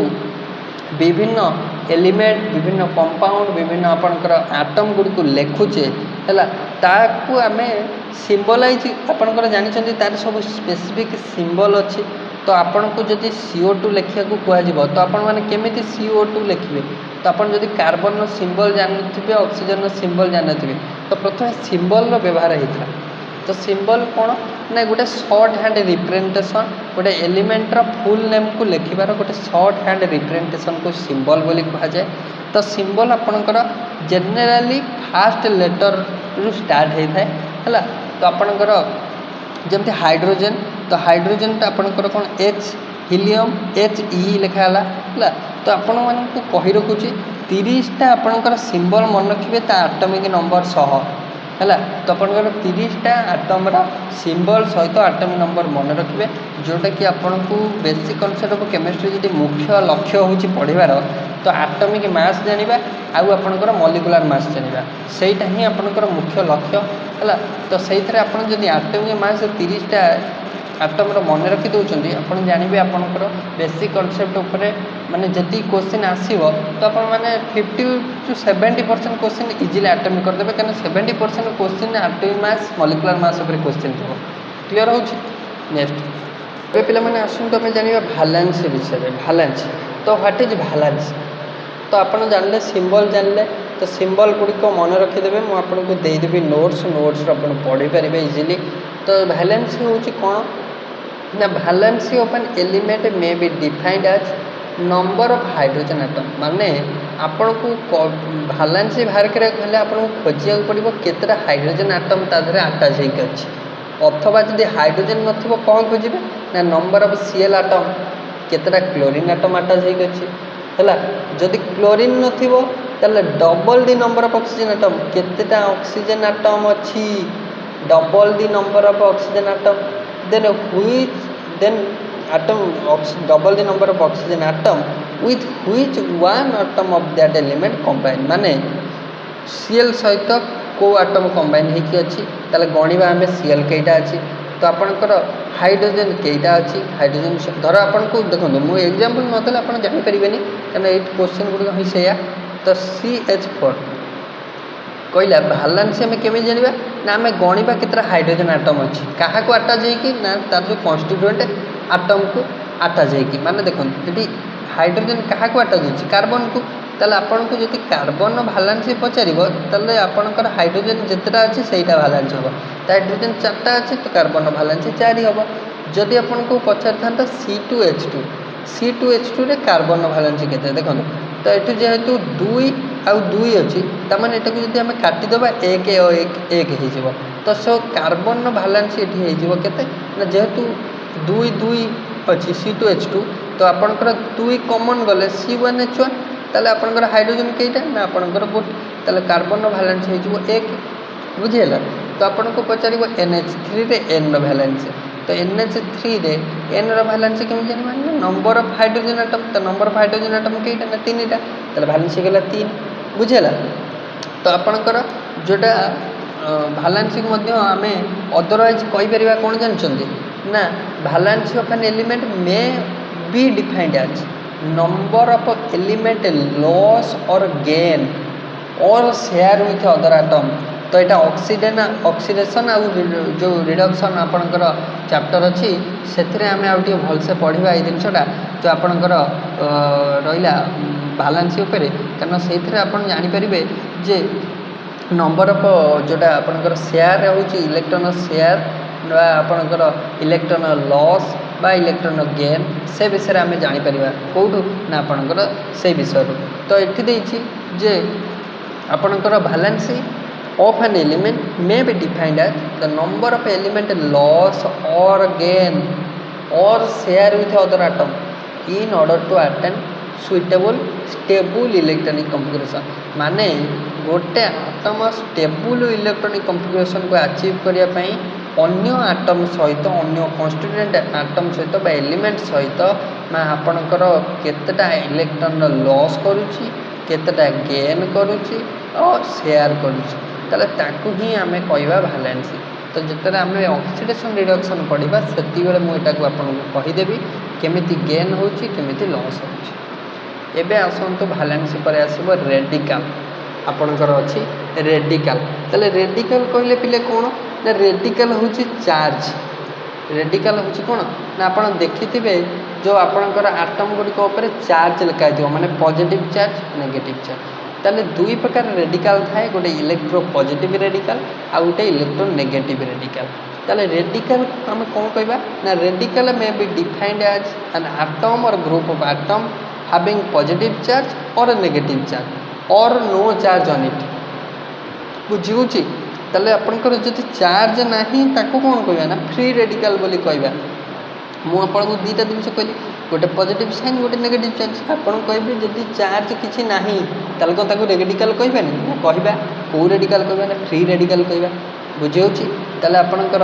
A: विभिन्न एलिमेंट विभिन्न कंपाउंड विभिन्न आपनकर एटम गुडी को लेखुचे हैला ताकू आमे सिंबलाइज आपनकर जानि छथि तार सब स्पेसिफिक सिंबल अछि तो आपन को जदि CO2 लेखिया को कुआ जिवो तो आपन माने केमिति CO2 लेखिबे तो आपन जदि कार्बन रो सिंबल जानथिबे ऑक्सीजन रो सिंबल जानथिबे तो प्रथम सिंबल रो व्यवहार हेता तो सिंबल कौन ना गोटे शॉर्ट हैंड रिप्रेजेंटेशन गोटे एलिमेंट रो फुल नेम को लेखिबार गोटे शॉर्ट हैंड रिप्रेजेंटेशन को सिंबल बोली कहा जाए तो सिंबल आपनकर जनरली फास्ट लेटर रु स्टार्ट होता है तो आपनकर जमती हाइड्रोजन तो आपनकर कौन H हीलियम HE लिखाला है तो आपण मानक कही रखुची 30टा आपणकर सिंबल मन रखिए ता आटमिक नंबर सह है तो आपंकर 30टा आटम्र सिंबल सहित आटमिक नंबर मन रखिए जोटा कि आपन को बेसिक कनसेप्ट ऑफ केमिस्ट्री जी मुख्य लक्ष्य होची पढ़ार तो आटमिक मास जानिबा आउ आपनकर मॉलिक्यूलर मास जानिबा सेटा ही आपनकर मुख्य लक्ष्य है तो से आपन जदि आटमिक मास 30टा आटम्र मन रखी दौरान आप जानवे आपंकर बेसिक कनसेप्ट उपरे माने जति क्वेश्चन आसो तो आप 50 to 70% क्वेश्चन इजिली आटमिक करदे कहीं 70% क्वेश्चन आटमिक मास मॉलिक्यूलर मास उपर क्वेश्चन थो क्लीयर हो नेक्स्ट ए पे आसतु आम जाना भालांस विषय भालांस तो व्हाट इज भालांस तो आपड़ जानले सिंबल जानले तो सिंबल गुड़िक मन रखिदेवे मुझे देदेवी नोट्स आप पढ़ी पारे इजिली तो भालेंसी हूँ कौन ना valency of an element may be defined as number of hydrogen atom माने आपन को भालेंसी बाहर करा आपको खोजा पड़ो केतटा हाइड्रोजन एटम तादे आटाच होगी अथवा जब हाइड्रोजन नथिबो कौन खोजे ना नंबर ऑफ सीएल एटम केतटा क्लोरीन एटम आटाच होगी है जदि क्लोरीन नथिबो ताले double the number of oxygen atom केतटा ऑक्सीजन एटम अच्छी double the number of oxygen atom then atom double the number of oxygen atom with which one atom of that element combine माने Cl सहित को atom combine होकी अच्छी ताले गणिबा हमें Cl केटा अच्छी तो आपनकर हाइड्रोजन केटा अच्छी हाइड्रोजन धर आपन को देखो मु एग्जांपल नतले आपन जानि परिबेनी कारण ए क्वेश्चन गुडी होई सेया तो CH4 कहला भालांस आम केमी जाना ना आम गणिबा केतटा हाइड्रोजन आटम अच्छी क्या आटाच होगी ना तार जो कन्स्टिट्यूएंट आटम को आटाच होगी माने देखो ये हाइड्रोजन क्या आटाच होगी कार्बन को ताले आपन को जब कार्बन भालांस पचार ताले आपनकर हाइड्रोजन जितना अच्छी से भालांस हम तो हाइड्रोजन 4टा अच्छी तो कार्बन भालांस 4 हम जदि आपन को पचार था C2H2 रे कार्बन भालांस के देखो तो ये जेहेतु 2 आउ 2 अच्छी तमाने एटा को जदि आम काटिदेबा 1 और 1 हो तो सो कार्बन भालांस ये केते ना जेहेतु 2 अच्छी C2H2 तो आपनकर 2 कॉमन गले C1H1 ताले आपनकर हाइड्रोजन केटा ना आपनकर गोटे ताले कार्बन भालांस हो 1 बुझेला तो आपन को पचार NH3 रे N भालांस तो NH3 रे N भालांस केमी जानिबा नंबर ऑफ हाइड्रोजन एटम तो नंबर ऑफ हाइड्रोजन एटम केटा ना 3टा ताले भालांस गला 3 बुझेला तो आपनकर जोटा भालांस आम अदरवाइज कहीपर कौन जानते ना valence of an element may be defined as number of element loss or gain or share with other atom तो यहाँ ऑक्सीडेशन आ जो रिडक्शन आपणकर चैप्टर अच्छी से आम आगे भलसे पढ़ा ये जिनसा तो आपणकर रहा भालांस कारण से आप जानीपर जे नंबर ऑफ जोटा आपणकर शेयर होची इलेक्ट्रॉन शेयर आपणकर इलेक्ट्रॉन लॉस बा इलेक्ट्रॉन गेन से विषय आम जानीपर कौटू ना आपणकर से विषय तो ये जे आपणकर भालांसी of an element may be defined as the number of element loss or gain or share with other atom in order to attain suitable stable electronic configuration माने गोटे आटम स्टेबल इलेक्ट्रॉनिक कन्फिगरेशन को achieve करने पाई अन्य atom सहित अन्य constituent atom सहित बा element सहित मैं आपणकर केतटा इलेक्ट्रॉन लॉस करुच्ची केतटा गेन करुच्ची और शेयर करुच्ची ताले ताकू ही आम कहवा भालेंसी तो जितने आम ऑक्सीडेशन रिडक्शन पढ़ा से मुझे आपको कहीदेवी केमिति गेन होची केमिति लॉस होची एबे आसतु भालेंसी पर आसब रेडिकल आपणकर अच्छी रेडिकल ताले रेडिकल कहले पिले कौन ना रेडिकल होची चार्ज रेडिकल होची कौन ना आप देखिथे जो आपणकर आटम गुड़िक चार्ज लिखाई माने पॉजिटिव चार्ज नेगेटिव चार्ज ताले दुई प्रकार रेडिकल थाए गोटे इलेक्ट्रो पॉजिटिव रेडिकल आ गोटे इलेक्ट्रो नेगेटिव रेडिकल ताले रेडिकल आम कौन कहबा ना radical may be defined as an atom or group of atom having positive charge or negative charge or no charge on it बुझी ताले आपनकर जदि चार्ज नाही ताको कौन कहबा ना फ्री रेडिकल बोली कहबा ମୁଁ ଆପଣଙ୍କୁ ଦୁଇଟା ଜିନିଷ କହିଲି, ଗୋଟେ ପଜିଟିଭ ସାଇନ୍, ଗୋଟେ ନେଗେଟିଭ୍ ଚାର୍ଜ। ଆପଣ କହିବେ ଯଦି ଚାର୍ଜ କିଛି ନାହିଁ ତାହେଲେ କ'ଣ ତାକୁ ରେଡ଼ିକାଲ୍ କହିବାନି? ନା କହିବା। କେଉଁ ରେଡ଼ିକାଲ୍ କହିବା? ନା ଫ୍ରି ରେଡ଼ିକାଲ୍ କହିବା। ବୁଝିହେଉଛି? ତାହେଲେ ଆପଣଙ୍କର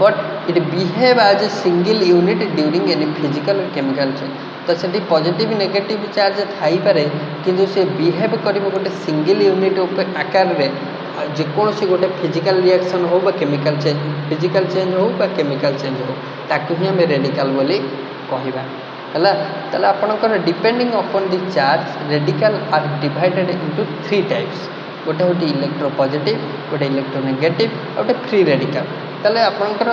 A: but eat behave as A single unit during any physical chemical change. ତ ସେଠି ପଜିଟିଭ୍ ନେଗେଟିଭ୍ ଚାର୍ଜ ଥାଇପାରେ, କିନ୍ତୁ ସେ ବିହେଭ୍ କରିବ ଗୋଟେ ସିଙ୍ଗଲ୍ ୟୁନିଟ୍ ଆକାରରେ ଯେକୌଣସି ଗୋଟେ ଫିଜିକାଲ୍ ରିଆକ୍ସନ୍ ହେଉ ବା କେମିକାଲ୍ ଚେଞ୍ଜ, ଫିଜିକାଲ୍ ଚେଞ୍ଜ ହେଉ ବା କେମିକାଲ୍ ଚେଞ୍ଜ ହେଉ, ତାକୁ ହିଁ ଆମେ ରେଡ଼ିକାଲ୍ ବୋଲି କହିବା। ହେଲା, ତାହେଲେ ଆପଣଙ୍କର ଡିପେଣ୍ଡିଂ ଅପନ୍ ଦି ଚାର୍ଜ ରେଡ଼ିକାଲ୍ ଆର୍ ଡିଭାଇଡେଡ୍ ଇଣ୍ଟୁ 3 ଟାଇପ୍ସ। ଗୋଟେ ହେଉଛି ଇଲେକ୍ଟ୍ରୋ ପଜିଟିଭ୍, ଗୋଟେ ଇଲେକ୍ଟ୍ରୋ ନେଗେଟିଭ୍, ଆଉ ଗୋଟେ ଫ୍ରି ରେଡ଼ିକାଲ୍। ତାହେଲେ ଆପଣଙ୍କର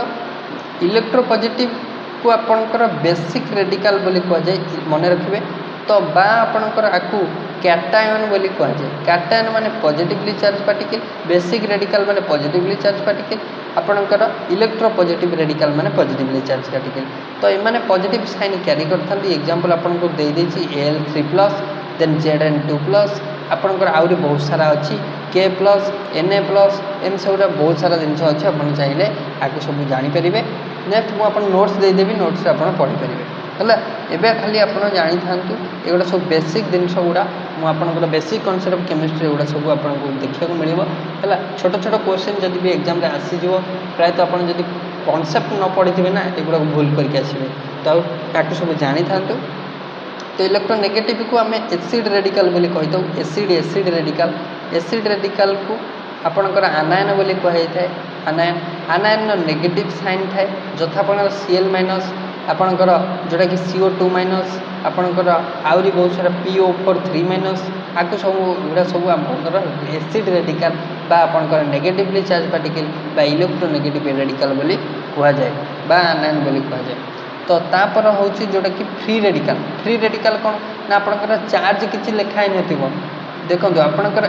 A: ଇଲେକ୍ଟ୍ରୋ ପଜିଟିଭ୍କୁ ଆପଣଙ୍କର ବେସିକ୍ ରେଡ଼ିକାଲ୍ ବୋଲି କୁହାଯାଏ, ମନେ ରଖିବେ। ତ ବା ଆପଣଙ୍କର ଆକୁ କ୍ୟାଟାୟନ୍ ବୋଲି କୁହାଯାଏ। କ୍ୟାଟାୟନ୍ ମାନେ positively charge particle, basic radical ମାନେ ପଜିଟିଭଲି ଚାର୍ଜ ପାର୍ଟିକଲ୍, ଆପଣଙ୍କର ଇଲେକ୍ଟ୍ରୋ ପଜିଟିଭ୍ ରେଡ଼ିକାଲ୍ ମାନେ ପଜିଟିଭଲି ଚାର୍ଜ ପାର୍ଟିକଲ୍। ତ ଏମାନେ ପଜିଟିଭ୍ ସାଇନ୍ କ୍ୟାରି କରିଥାନ୍ତି। ଏକ୍ଜାମ୍ପଲ୍ ଆପଣଙ୍କୁ ଦେଇଦେଇଛି Al3+, ଦେନ୍ Zn2+, ଆପଣଙ୍କର ଆହୁରି ବହୁତ ସାରା ଅଛି, K+, Na+, ଏମିତି ସବୁଟା ବହୁତ ସାରା ଜିନିଷ ଅଛି। ଆପଣ ଚାହିଁଲେ ଆକୁ ସବୁ ଜାଣିପାରିବେ। ନେକ୍ସଟ ମୁଁ ଆପଣ ନୋଟ୍ସ ଦେଇଦେବି, ନୋଟ୍ସରେ ଆପଣ ପଢ଼ିପାରିବେ। ହେଲା, ଏବେ ଖାଲି ଆପଣ ଜାଣିଥାନ୍ତୁ ଏଗୁଡ଼ା ସବୁ ବେସିକ୍ ଜିନିଷ ଗୁଡ଼ା। ମୁଁ ଆପଣଙ୍କର ବେସିକ୍ କନସେପ୍ଟ ଅଫ୍ କେମିଷ୍ଟ୍ରି ଏଗୁଡ଼ା ସବୁ ଆପଣଙ୍କୁ ଦେଖିବାକୁ ମିଳିବ। ହେଲା, ଛୋଟ ଛୋଟ କ୍ୱେଶ୍ଚିନ୍ ଯଦି ବି ଏକ୍ଜାମ୍ରେ ଆସିଯିବ, ପ୍ରାୟତଃ ଆପଣ ଯଦି କନସେପ୍ଟ ନ ପଢ଼ିଥିବେ ନା, ଏଗୁଡ଼ାକୁ ଭୁଲ କରିକି ଆସିବେ। ତ ଆଉ ତାକୁ ସବୁ ଜାଣିଥାନ୍ତୁ। ତ ଇଲେକ୍ଟ୍ରୋ ନେଗେଟିଭ୍କୁ ଆମେ ଏସିଡ୍ ରେଡ଼ିକାଲ୍ ବୋଲି କହିଥାଉ। Acid radical. ଏସିଡ୍ ରେଡ଼ିକାଲ୍କୁ ଆପଣଙ୍କର ଆନାୟନ ବୋଲି କୁହାଯାଇଥାଏ। ଆନାୟନର ନେଗେଟିଭ୍ ସାଇନ୍ ଥାଏ, ଯଥା ଆପଣଙ୍କର Cl-, ଆପଣଙ୍କର ଯେଉଁଟାକି CO2-, ଆପଣଙ୍କର ଆହୁରି ବହୁତ ସାରା PO4-3-, ଆକୁ ସବୁ ଏଗୁଡ଼ା ସବୁ ଆପଣଙ୍କର ଏସିଡ୍ ରେଡ଼ିକାଲ୍ ବା ଆପଣଙ୍କର ନେଗେଟିଭଲି ଚାର୍ଜ ପାର୍ଟିକଲ୍ ବା ଇଲେକ୍ଟ୍ରୋ ନେଗେଟିଭ୍ ରେଡ଼ିକାଲ୍ ବୋଲି କୁହାଯାଏ ବା ଆନାୟନ ବୋଲି କୁହାଯାଏ। ତ ତାପରେ ହେଉଛି ଯେଉଁଟାକି ଫ୍ରି ରେଡ଼ିକାଲ୍। ଫ୍ରି ରେଡ଼ିକାଲ୍ କ'ଣ ନା ଆପଣଙ୍କର ଚାର୍ଜ କିଛି ଲେଖା ହେଇନଥିବ। ଦେଖନ୍ତୁ ଆପଣଙ୍କର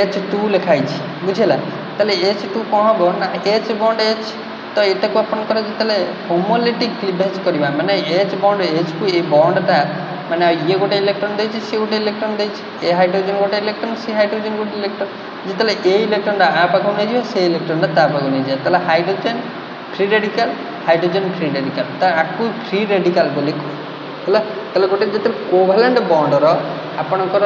A: H2 ଲେଖା ହେଇଛି, ବୁଝିଲା? ତାହେଲେ H2 କ'ଣ ହେବ ନା H ବଣ୍ଡ H। ତ ଏଟାକୁ ଆପଣଙ୍କର ଯେତେବେଳେ ହୋମୋଲିଟିକ୍ କ୍ଲିଭେଜ୍ କରିବା, ମାନେ H ବଣ୍ଡ Hକୁ ଏ ବଣ୍ଡଟା ମାନେ ଇଏ ଗୋଟେ ଇଲେକ୍ଟ୍ରନ୍ ଦେଇଛି, ସିଏ ଗୋଟେ ଇଲେକ୍ଟ୍ରନ୍ ଦେଇଛି, ଏ ହାଇଡ୍ରୋଜେନ୍ ଗୋଟେ ଇଲେକ୍ଟ୍ରନ୍, ସି ହାଇଡ୍ରୋଜେନ୍ ଗୋଟେ ଇଲେକ୍ଟ୍ରନ୍। ଯେତେବେଳେ ଏ ଇଲେକ୍ଟ୍ରନ୍ଟା ଆ ପାଖକୁ ନେଇଯିବ, ସେ ଇଲେକ୍ଟ୍ରନ୍ଟା ତା ପାଖକୁ ନେଇଯିବ, ତାହେଲେ hydrogen free radical, hydrogen free radical, ତା ଆକୁ ଫ୍ରି ରେଡ଼ିକାଲ୍ ବୋଲି କୁହ। ହେଲା, ତାହେଲେ ଗୋଟେ ଯେତେବେଳେ କୋଭାଲେଣ୍ଟ ବଣ୍ଡର ଆପଣଙ୍କର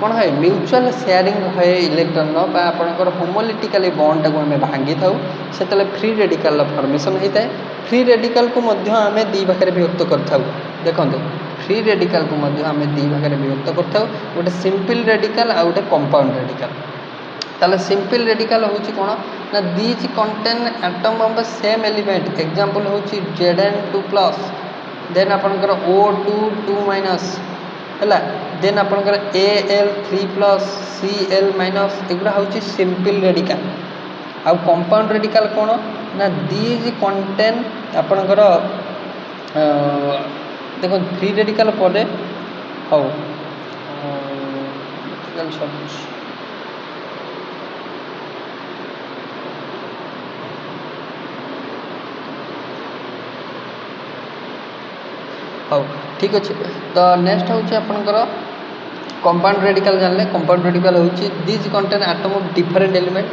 A: କ'ଣ ହୁଏ, ମ୍ୟୁଚୁଆଲ୍ ସେୟାରିଂ ହୁଏ ଇଲେକ୍ଟ୍ରନ୍ର ବା ଆପଣଙ୍କର ହୋମୋଲିଟିକାଲି ବଣ୍ଡଟାକୁ ଆମେ ଭାଙ୍ଗିଥାଉ, ସେତେବେଳେ ଫ୍ରି ରେଡ଼ିକାଲ୍ର ଫର୍ମେସନ୍ ହୋଇଥାଏ। ଫ୍ରି ରେଡ଼ିକାଲ୍କୁ ମଧ୍ୟ ଆମେ ଦୁଇ ଭାଗରେ ବିଭକ୍ତ କରିଥାଉ। ଦେଖନ୍ତୁ, ଫ୍ରି ରେଡ଼ିକାଲ୍କୁ ମଧ୍ୟ ଆମେ ଦୁଇ ଭାଗରେ ବିଭକ୍ତ କରିଥାଉ, ଗୋଟେ ସିମ୍ପଲ୍ ରେଡ଼ିକାଲ୍ ଆଉ ଗୋଟେ କମ୍ପାଉଣ୍ଡ ରେଡ଼ିକାଲ୍। ତାହେଲେ ସିମ୍ପଲ୍ ରେଡ଼ିକାଲ୍ ହେଉଛି କ'ଣ ନା these contain atom of the same element. Example ହେଉଛି Zn2+, ଦେନ୍ ଆପଣଙ୍କର O2, ହେଲା, ଦେନ୍ ଆପଣଙ୍କର Al3+, Cl-, ଏଗୁଡ଼ା ହେଉଛି ସିମ୍ପଲ୍ ରେଡ଼ିକାଲ୍। ଆଉ କମ୍ପାଉଣ୍ଡ ରେଡ଼ିକାଲ୍ କ'ଣ ନା ଦିଜ୍ କଣ୍ଟେନ୍ ଆପଣଙ୍କର ଦେଖନ୍ତୁ ଫ୍ରି ରେଡ଼ିକାଲ୍ ପରେ ହଉ ହଉ ଠିକ୍ ଅଛି। ତ ନେକ୍ସଟ ହେଉଛି ଆପଣଙ୍କର କମ୍ପାଉଣ୍ଡ ରେଡ଼ିକାଲ୍। ଜାଣିଲେ କମ୍ପାଉଣ୍ଡ ରେଡ଼ିକାଲ୍ ହେଉଛି these contain atom of different element.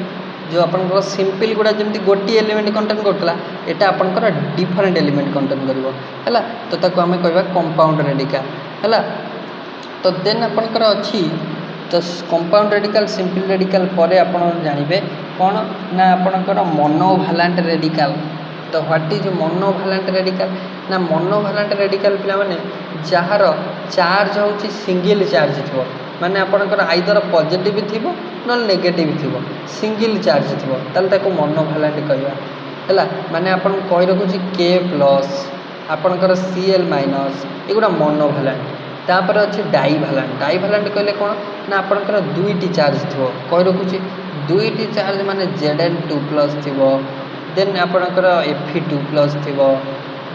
A: ଯେଉଁ ଆପଣଙ୍କର ସିମ୍ପଲ୍ ଗୁଡ଼ା ଯେମିତି ଗୋଟିଏ ଏଲିମେଣ୍ଟ କଣ୍ଟେନ୍ କରୁଥିଲା, ଏଇଟା ଆପଣଙ୍କର ଡିଫରେଣ୍ଟ ଏଲିମେଣ୍ଟ କଣ୍ଟେନ୍ କରିବ। ହେଲା, ତ ତାକୁ ଆମେ କହିବା କମ୍ପାଉଣ୍ଡ ରେଡ଼ିକାଲ୍। ହେଲା, ତ ଦେନ୍ ଆପଣଙ୍କର ଅଛି ତ କମ୍ପାଉଣ୍ଡ ରେଡ଼ିକାଲ୍, ସିମ୍ପଲ୍ ରେଡ଼ିକାଲ୍ ପରେ ଆପଣ ଜାଣିବେ କ'ଣ ନା ଆପଣଙ୍କର ମୋନୋଭାଲାଣ୍ଟ ରେଡ଼ିକାଲ୍। ତ ହ୍ୱାଟ୍ ଇଜ୍ ମୋନୋଭାଲାଣ୍ଟ ରେଡ଼ିକାଲ୍ ନା ମୋନୋଭାଲାଣ୍ଟ ରେଡ଼ିକାଲ୍ ପିଲାମାନେ ଯାହାର ଚାର୍ଜ ହେଉଛି ସିଙ୍ଗିଲ୍ ଚାର୍ଜ ଥିବ, ମାନେ ଆପଣଙ୍କର ଆଇଦର ପଜିଟିଭ୍ ଥିବ ନହେଲେ ନେଗେଟିଭ୍ ଥିବ, ସିଙ୍ଗିଲ୍ ଚାର୍ଜ ଥିବ, ତାହେଲେ ତାକୁ ମୋନୋଭାଲାଣ୍ଟ କହିବା। ହେଲା, ମାନେ ଆପଣଙ୍କୁ କହି ରଖୁଛି K+, ଆପଣଙ୍କର Cl-, ଏଗୁଡ଼ା ମୋନୋଭାଲାଣ୍ଟ। ତାପରେ ଅଛି ଡାଇଭାଲାଣ୍ଟ। ଡାଇଭାଲାଣ୍ଟ କହିଲେ କ'ଣ ନା ଆପଣଙ୍କର ଦୁଇଟି ଚାର୍ଜ ଥିବ, କହି ରଖୁଛି ଦୁଇଟି ଚାର୍ଜ ମାନେ Zn2+ ଥିବ, ଦେନ୍ ଆପଣଙ୍କର Fe2+ ଥିବ,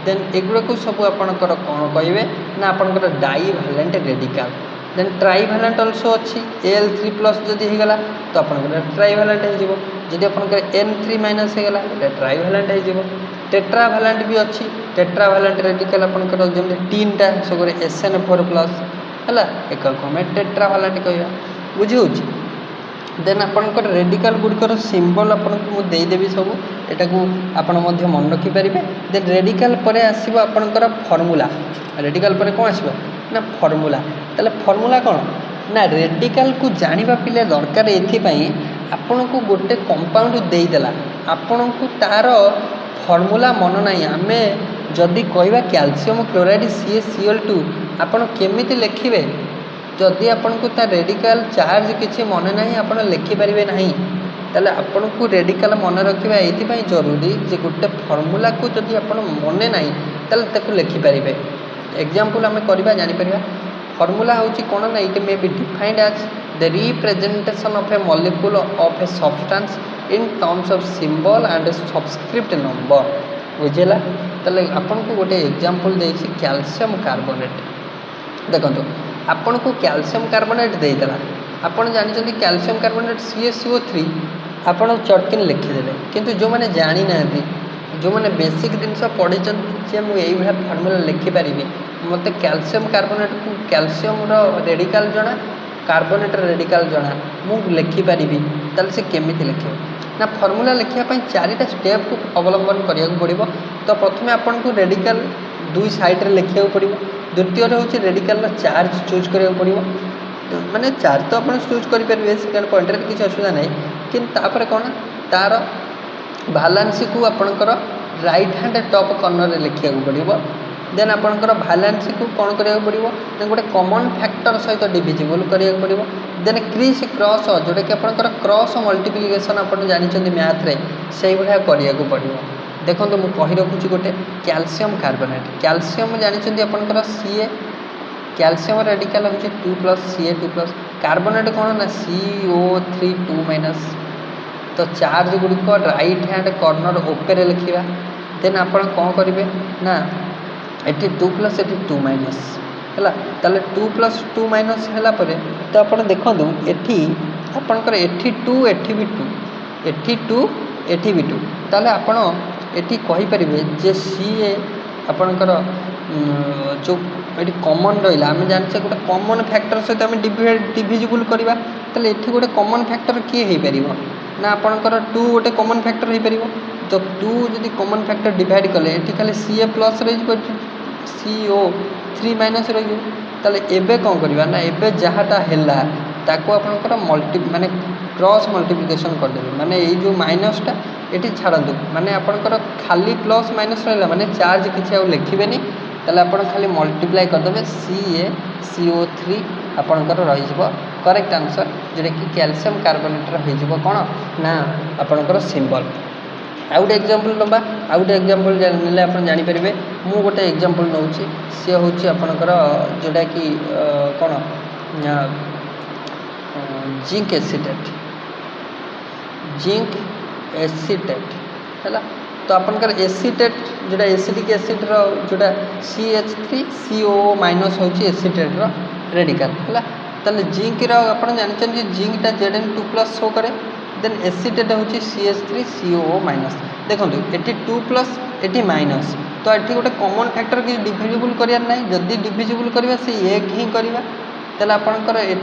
A: ଦେନ୍ ଏଗୁଡ଼ାକୁ ସବୁ ଆପଣଙ୍କର କ'ଣ କହିବେ ନା ଆପଣଙ୍କର ଡାଇଭାଲାଣ୍ଟ ରେଡ଼ିକାଲ୍। ଦେନ୍ ଟ୍ରାଇଭାଲାଣ୍ଟ ଅଲସୋ ଅଛି। Al3+ ଯଦି ହେଇଗଲା ତ ଆପଣଙ୍କର ଟ୍ରାଇଭାଲାଣ୍ଟ ହେଇଯିବ, ଯଦି ଆପଣଙ୍କର N3- ହେଇଗଲା ଏଇଟା ଟ୍ରାଇଭାଲାଣ୍ଟ ହେଇଯିବ। ଟେଟ୍ରାଭାଲାଣ୍ଟ ବି ଅଛି। ଟେଟ୍ରାଭାଲାଣ୍ଟ ରେଡ଼ିକାଲ୍ ଆପଣଙ୍କର ଯେମିତି ତିନିଟା ସଗରେ SN4+, ହେଲା, ଏକାକୁ ଆମେ ଟେଟ୍ରାଭାଲାଣ୍ଟ କହିବା। ବୁଝି ହେଉଛି? देन आपंकर रेडिकल गुड़िकर सिंबल आपको देदेवी सब यहाँ आप मन रखिपारे। देन रेडिकल पर आसो आपंकर फर्मूला। रेडिकल पर कौन आसो ना फर्मूला। ताले फर्मूला कौन ना रेडिकल को जाना पिले दरकार ये आपण को गोटे कंपाउंड देदेला आपण को तार फर्मूला मन ना आम जदि कहवा कैल्शियम क्लोराइड CaCl2 आपड़ केमी लिखे जदि आपन को तार रेडिकल चार्ज किसी मन ना आप लिखिपारे ना ताले आपन को रेडिकल मन रखा ये जरूरी जे गोटे फर्मूला को जदि आप मन ना ताले लिखिपारे। एग्जांपल आम करवा जापर फर्मूला हूँ कौन ना it may be defined as the representation of a molecule of a substance in terms of symbol and subscript number बुझेगा। ताले आपन को गोटे एग्जांपल देछि कैल्शियम कार्बोनेट। देखो आपन को कैल्शियम कार्बोनेट देदेला आपन जानी कैल्शियम कार्बोनेट CaCO3 आपन चटकिन लिखिदेले किंतु जो मैंने जानी ना जो मैंने बेसिक जिनस पढ़ी जे मुझे फर्मूला लिखिपारि मत कैल्शियम कार्बोनेट को कैल्शियम रेडिकल जना कार्बोनेट रेडिकल जना मु लिखिपारि ताल से केमी लिखे ना फर्मूला लिखापी चारिटा स्टेप को अवलंबन करा पड़ो। तो प्रथम आपन को रेडिकल दुई साइड्रे लिखा पड़ो। द्वितीय हूँ रेडिकल चार्ज चूज करा पड़ो माने चार्ज तो आप चूज करेंगे सेकेंड पॉइंट किसी असुविधा ना कि कौन तार भालांसी को आपणकर राइट हैंड टॉप कॉर्नर लिखा पड़ो। देन आपणकर भालांसी को कौन करा पड़ो गोटे कॉमन फैक्टर सहित डिविजिबल करा पड़ो। देन क्रिस क्रॉस जोटा कि आपणकर क्रॉस मल्टीप्लिकेशन आप जानते मैथ रे से भाया करा पड़ो। देखो मुझे कही रखुची गोटे कैल्शियम कार्बोनेट कैल्शियम जानते आपणकर Ca कैल्शियम रेडिकल हूँ 2+ Ca2+ कार्बोनेट कौन ना CO3 2-। तो चार्ज गुड़िक राइट हैंड कॉर्नर ओपे लिखा। देन आप कौन करेंगे ना ये 2+ ये 2- है ताले 2+ 2- है तो आप देखो ये आपणकर एठी 2 एठी भी 2 एठी 2 एठी भी 2 ताले आपण एठी कहि परिबे जे Ca आपणकर जो ये कॉमन रहा आम जाने गोटे कॉमन फैक्टर सहित आम डिविजिबल करवा ताले एठी गोटे कॉमन फैक्टर किए हो पार ना आपणकर 2 गोटे कॉमन फैक्टर हो पार। जब 2 जदि कॉमन फैक्टर डिवाइड कले ये खाली Ca+ CO3- रही ताले एबे कौन करवा ना एबे जहाँटा है ताको आपणकर मल्टी माने क्रॉस मल्टीप्लिकेशन करदेवे माने ये जो माइनसटा ये छाड़ू माने आपणकर खाली प्लस माइनस रहा माने चार्ज किसी आउ लिखिबेनी ताले आपण खाली मल्टीप्लाई करदेवे CaCO3 आपणकर रही करेक्ट आंसर जोटा कि कैल्शियम कार्बोनेट हो कौन ना आपणकर सिंबल। आउ गोटे एग्जांपल नवा आउ गोटे एग्जांपल ने आप जानीपारे मु गोटे एग्जांपल नौ सी हूँ आपणकर जोटा कि कौन जिंक एसीटेट है तो आपनकर एसीटेट जोटा एसिडिक एसिड जोटा CH3CO- हूँ एसीटेट रेडिकल है ताले जिंक आप जानते जिंकटा Zn2+ शो करे। देन एसीटेट हूँ CH3CO-। देखो ये 2+ ये माइनस तो ये गोटे कॉमन फैक्टर कि डिविजिबल करार ना जदि डिविजिबल करवा से एक ही करवा ताले आपणकर ये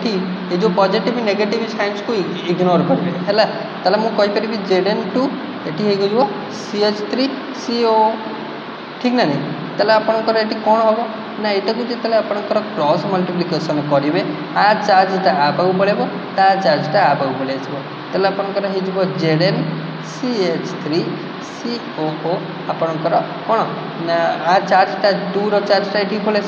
A: जो पॉजिटिव नेगेटिव साइंस को इग्नोर करेंगे है ताले मु कहि परिबी Zn2 ये हो CH3CO ठीक ना नहीं ताले आपणकर ये कौन हम ना यहाँ को जिते आपणकर क्रॉस मल्टीप्लिकेशन करेंगे आ चार्जटा आ पाक पड़ेब ता चार्जटा आ पाक पड़े ताले आपणकर हो ZnCH3CO आपणकर कौन ना आ चार्जटा 2 चार्जटा ये पड़े 2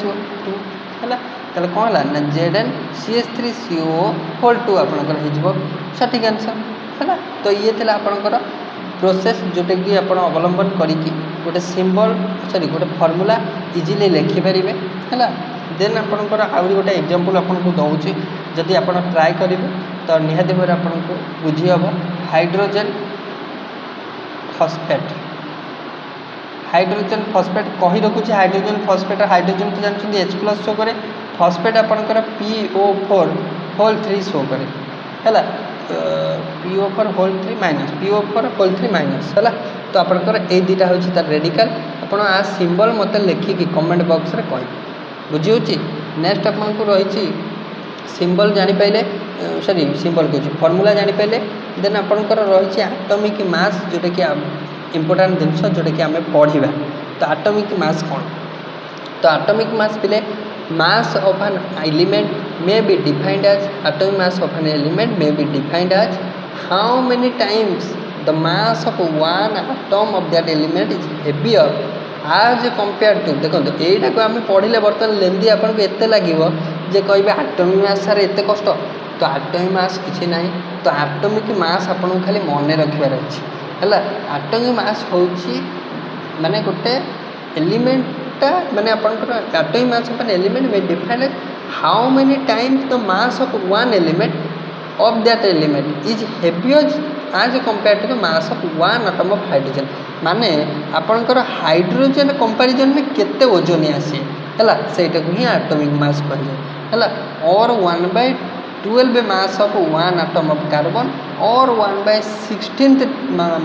A: है ताले कौन है ना ZnCH3CO2 आपणकर हो सठिक आंसर है। तो ये थे आपणकर प्रोसेस जोटा कि आप अवलंबन करिकी गोटे सिंबल सॉरी गोटे फॉर्मूला इजिली लिखिपारे है। देन आपणकर आउरी गोटे एग्जांपल आपको दूसरी जदि आप ट्राए करेंगे तो निहाती भाव आपको बुझी हम हाइड्रोजन फॉस्फेट कही रखुच्छे हाइड्रोजन फॉस्फेट हाइड्रोजन तो जानते H+ शो करे फॉस्फेट आपणकर PO4 शो करे है PO4 है तो आपणकर ए दुटा हूँ तार रेडिकल आप सिंबल मत लिखिकी कमेंट बॉक्स रे कह बुझी। नेक्स्ट आपको रही सिंबल जापारे सॉरी सिंबल कह फर्मूला जापारे देन आपंकर रही आटमिक मास जोटा कि इम्पोर्टाट जिनस जोटा कि आम पढ़ा। तो आटमिक मास कौन? तो आटमिक मास पे mass of an element may be defined as atomic mass of an element may be defined as how many times the mass of one atom of that element is heavier as compared to देखो यहीटा को आम पढ़ले बर्तमान लेंदी आपको एत लगे जे कहे atomic मास सारे एत कष्ट। तो आटमिक मास किसी ना। तो आटमिक मास आपको खाली मन रखार अच्छे है। आटमिक मास हूँ माने गोटे एलिमेंटा माने atomic mass of an element may defined how many times the mass of one element of that element is heavier as compare to the mass of one atom of hydrogen. माने आपणकर hydrogen comparison में केते ओजन आसी है सेटा को ही atomic मास कह है। और 1/12 मास of one atom of carbon और 1/16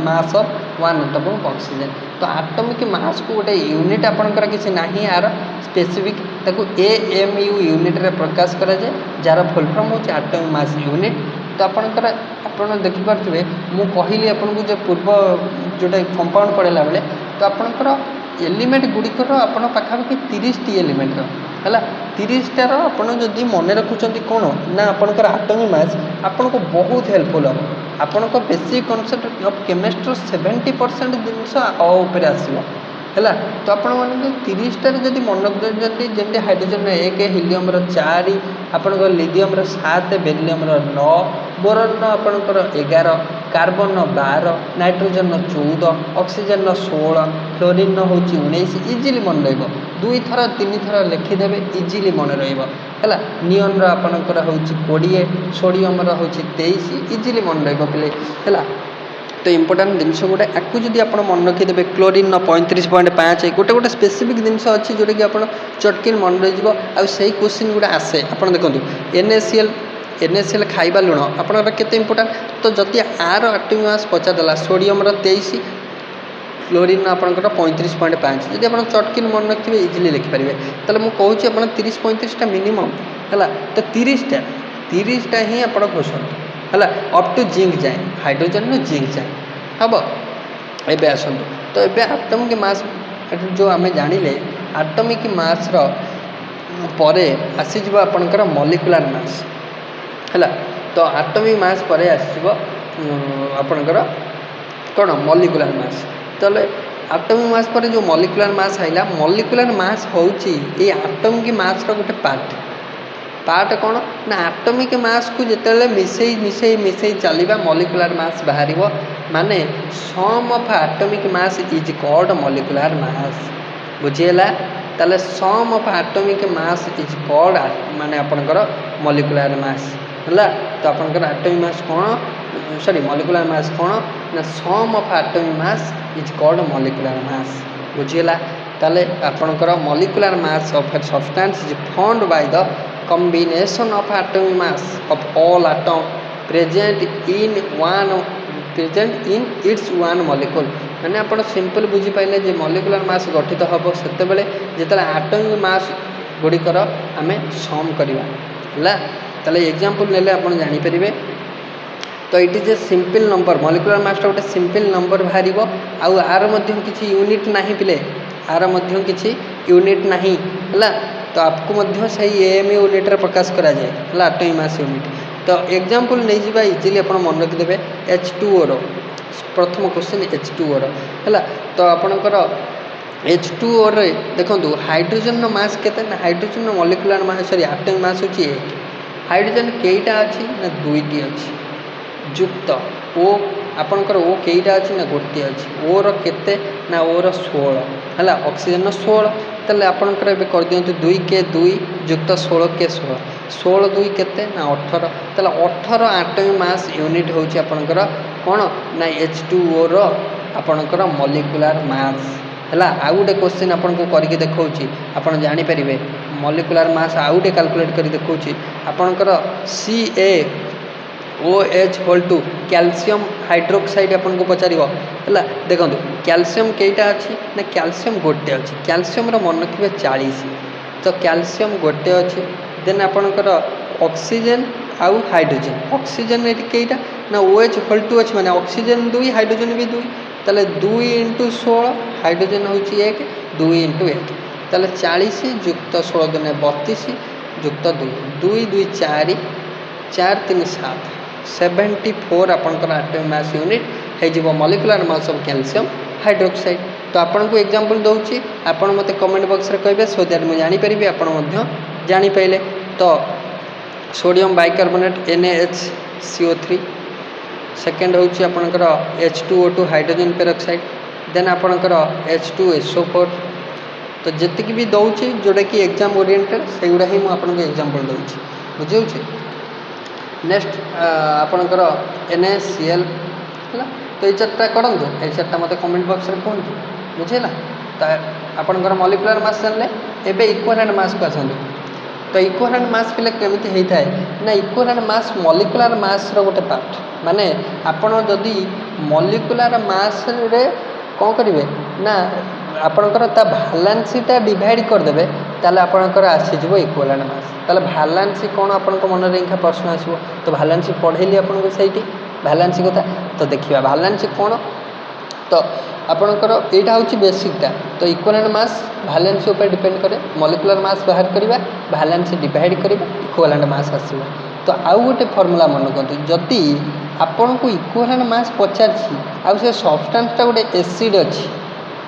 A: मास of one atom of oxygen. तो आटमिक मास को गोटे यूनिट आपंकर किसी ना यार स्पेसिफिक ताको AMU यूनिट रे प्रकाश करा जाए जार फुल फॉर्म हो आटमिक मास यूनिट। तो आपंकर आप देखिपे मु कहली आपको जो पूर्व जोटा कंपाउंड पढ़ेला बेले तो आपंकर एलिमेंट गुड़िकर आप पाखापाखि 30 टी एलिमेंट है 30टार आप जदि मन रखुंट कौन ना आपंकर आटमिक मास आपन को बहुत हेल्पफुल हम आपण बेसिक कनसेप्ट ऑफ केमिस्ट्री 70% जिनस आउे आसो है। तो आपण मैंने 30टार जब मन रखुँच जमी हाइड्रोजन 1 हिलियम 4 आपण लिथियम 7 बेरिलियम 9 बोरन आपणकर 11 कार्बन 12 नाइट्रोजन 14 ऑक्सीजन 16 फ्लोरीन हूँ 19 इजिली मन रहा 2 थर 3 थर लिखिदेवे इजिली मन रहा है। नियन आपणकर हूँ 20 सोडियम हूँ 23 इजिली मन रहा है। तो इम्पोर्टाट जिनस गोटे आपको जब आप मन रखिदेवे क्लोरीन 35.5 गोटे गोटे स्पेसिफिक जिनस अच्छी जोटा कि आप चटकिन मन रही से क्वेश्चन गुड़ा आसे आप देखो NaCl खाइबा लुण आपंकर केते इम्पोर्टाट। तो जदि आर आटमिक मास पचारदेला सोडियम 23 क्लोरीन आपंकर 35.5 जब आप चटकिन मन रखिए इजिली लिखिपारे तो मुझे कहूँ आप 30-35टा मिनिमम है। तो 30टा ही आप खोजते है अप टू जिंक जाए हाइड्रोजन जिंक जाए हम एवं आसतु। तो ये आटमिक मास जो आम जानिले आटमिक मास पर आसीज आपणकर मॉलिक्यूलर मास है। तो आटमिक मास पर आसो आपणकर कौन मॉलिक्यूलर मास। तो आटमिक मास पर जो मॉलिक्यूलर मास आइला मॉलिक्यूलर मास हूँ ये आटमिक मास गोटे पार्ट कौन ना आटमिक मास को जिते मिसई मिसई मिसई चलवा मॉलिक्यूलर मास बाहर माने sum of atomic mass is called molecular mass बुझीगला। ताले sum of atomic mass is called माने आपनकर मॉलिक्यूलर मास है। तो आपनकर आटमिक मास कौन सॉरी मॉलिक्यूलर मास कौन ना sum of atomic mass is called molecular mass बुझीगला। ताले आपनकर molecular mass of a substance is found by the combination of atomic mass of all atom present in its one molecule। मैंने आप simple बुझी पाइले जे molecular mass गठित हम से जिते आटमिक मास गुड़िकर आम सम करवा है। एग्जांपल नेले आप जानीपर। तो it is a simple number molecular mass गोटे सिंपल नंबर बाहर आर किसी यूनिट ना पिले आर किसी यूनिट ना है। तो आपको सही AMU यूनिट प्रकाश करा जाए है आटमिक मास यूनिट। तो एग्जांपल नहीं जावा इजिली आप मन रखिदेवे H2O प्रथम क्वेश्चन H2O है। तो आपणकर H2O देखो हाइड्रोजन मास केते ना hydrogen molecular mass sorry atomic mass होची 1 हाइड्रोजन केईटा अच्छी ना 2टी अच्छी युक्त ओ आपणकर ओ केईटा अच्छी ना गोटे अच्छी ओर केते ना ओर 16 है ऑक्सीजन 16 ताले आपणकर ए कर दियंतु 2 के 2 युक्त 16 के 16 16 2 केते ना 18 ताले 18 आटमिक मास यूनिट होची आपणकर कोन ना H2O आपणकर मॉलिक्यूलर मास है। आउ गोटे क्वेश्चन आपको करके देखा आप जानीपर मॉलिक्यूलर मास आउ गोटे कैलकुलेट कर देखा आपणकर CaOH whole two calcium hydroxide आपको पचार है। देखो कैल्शियम कईटा अच्छी ना कैल्शियम गोटे अच्छी कैल्शियम मन रखिए 40 तो कैल्शियम गोटे अच्छी देन आपणकर ऑक्सीजन आउ हाइड्रोजन ऑक्सीजन ये कईटा ना OH होल टू OH माने ऑक्सीजन 2 हाइड्रोजन भी 2 ताले 2 × 16 हाइड्रोजन होची 1 2 × 1 ताले 40 युक्त 16 दुने 32 युक्त 2 2 2 4 4 3 7 74 आपनकर एटॉमिक मास यूनिट है जीवो molecular mass of calcium hydroxide. तो आपन को एग्जांपल दउची आपन मते कमेंट बॉक्स रे कहबे सो दैट मैं जानि परिबे आपन मध्य जानि पाइले। तो सोडियम बाइकार्बोनेट NaHCO3 सेकेंड होची आपनकर H2O2 हाइड्रोजन पेरोक्साइड देन आपनकर H2SO4। तो जतिक भी दउची जोडा कि एग्जाम ओरिएंटेड सेगुडा ही मु आपन को एग्जांपल दउची बुझिउची। नेक्स्ट आपनकर NaCl हला तो ये चारटा करंतु ये चारटा मते कमेंट बॉक्स रे कहंतु बुझेला। तो आपनकर मॉलिक्यूलर मास जानले एबे इक्विवेलेंट मास को आसंतु। तो इक्विवेलेंट मास पिले केमिति हेई थाए ना इक्विवेलेंट मास मॉलिक्यूलर मास रो गोटे पार्ट माने आपण जदी मॉलिक्यूलर मास रे कोन करिवे ना आपनकर ता भालेंसीटा डिवाइड कर देबे ताले आपनकर आसी जबो इक्विवेलेंट मास। ताले भालेंसी कोन आपन को मन रे इंखा प्रश्न आसीबो तो भालेंसी पढेली आपन को सेठी भालेंसी कथा। तो देखिबा भालेंसी कोन तो आपनकर एटा होची बेसिकटा। तो इक्विवेलेंट मास भालेंसी ऊपर डिपेंड करे मॉलिक्यूलर मास बाहर करिबा भालेंसी डिवाइड करिबा इक्विवेलेंट मास आसीबो। तो आउ गोटे फॉर्मूला मन करतु जदी आपन को इक्विवेलेंट मास पचारछि आ से सब्सटेंसटा गोटे एसिड अछि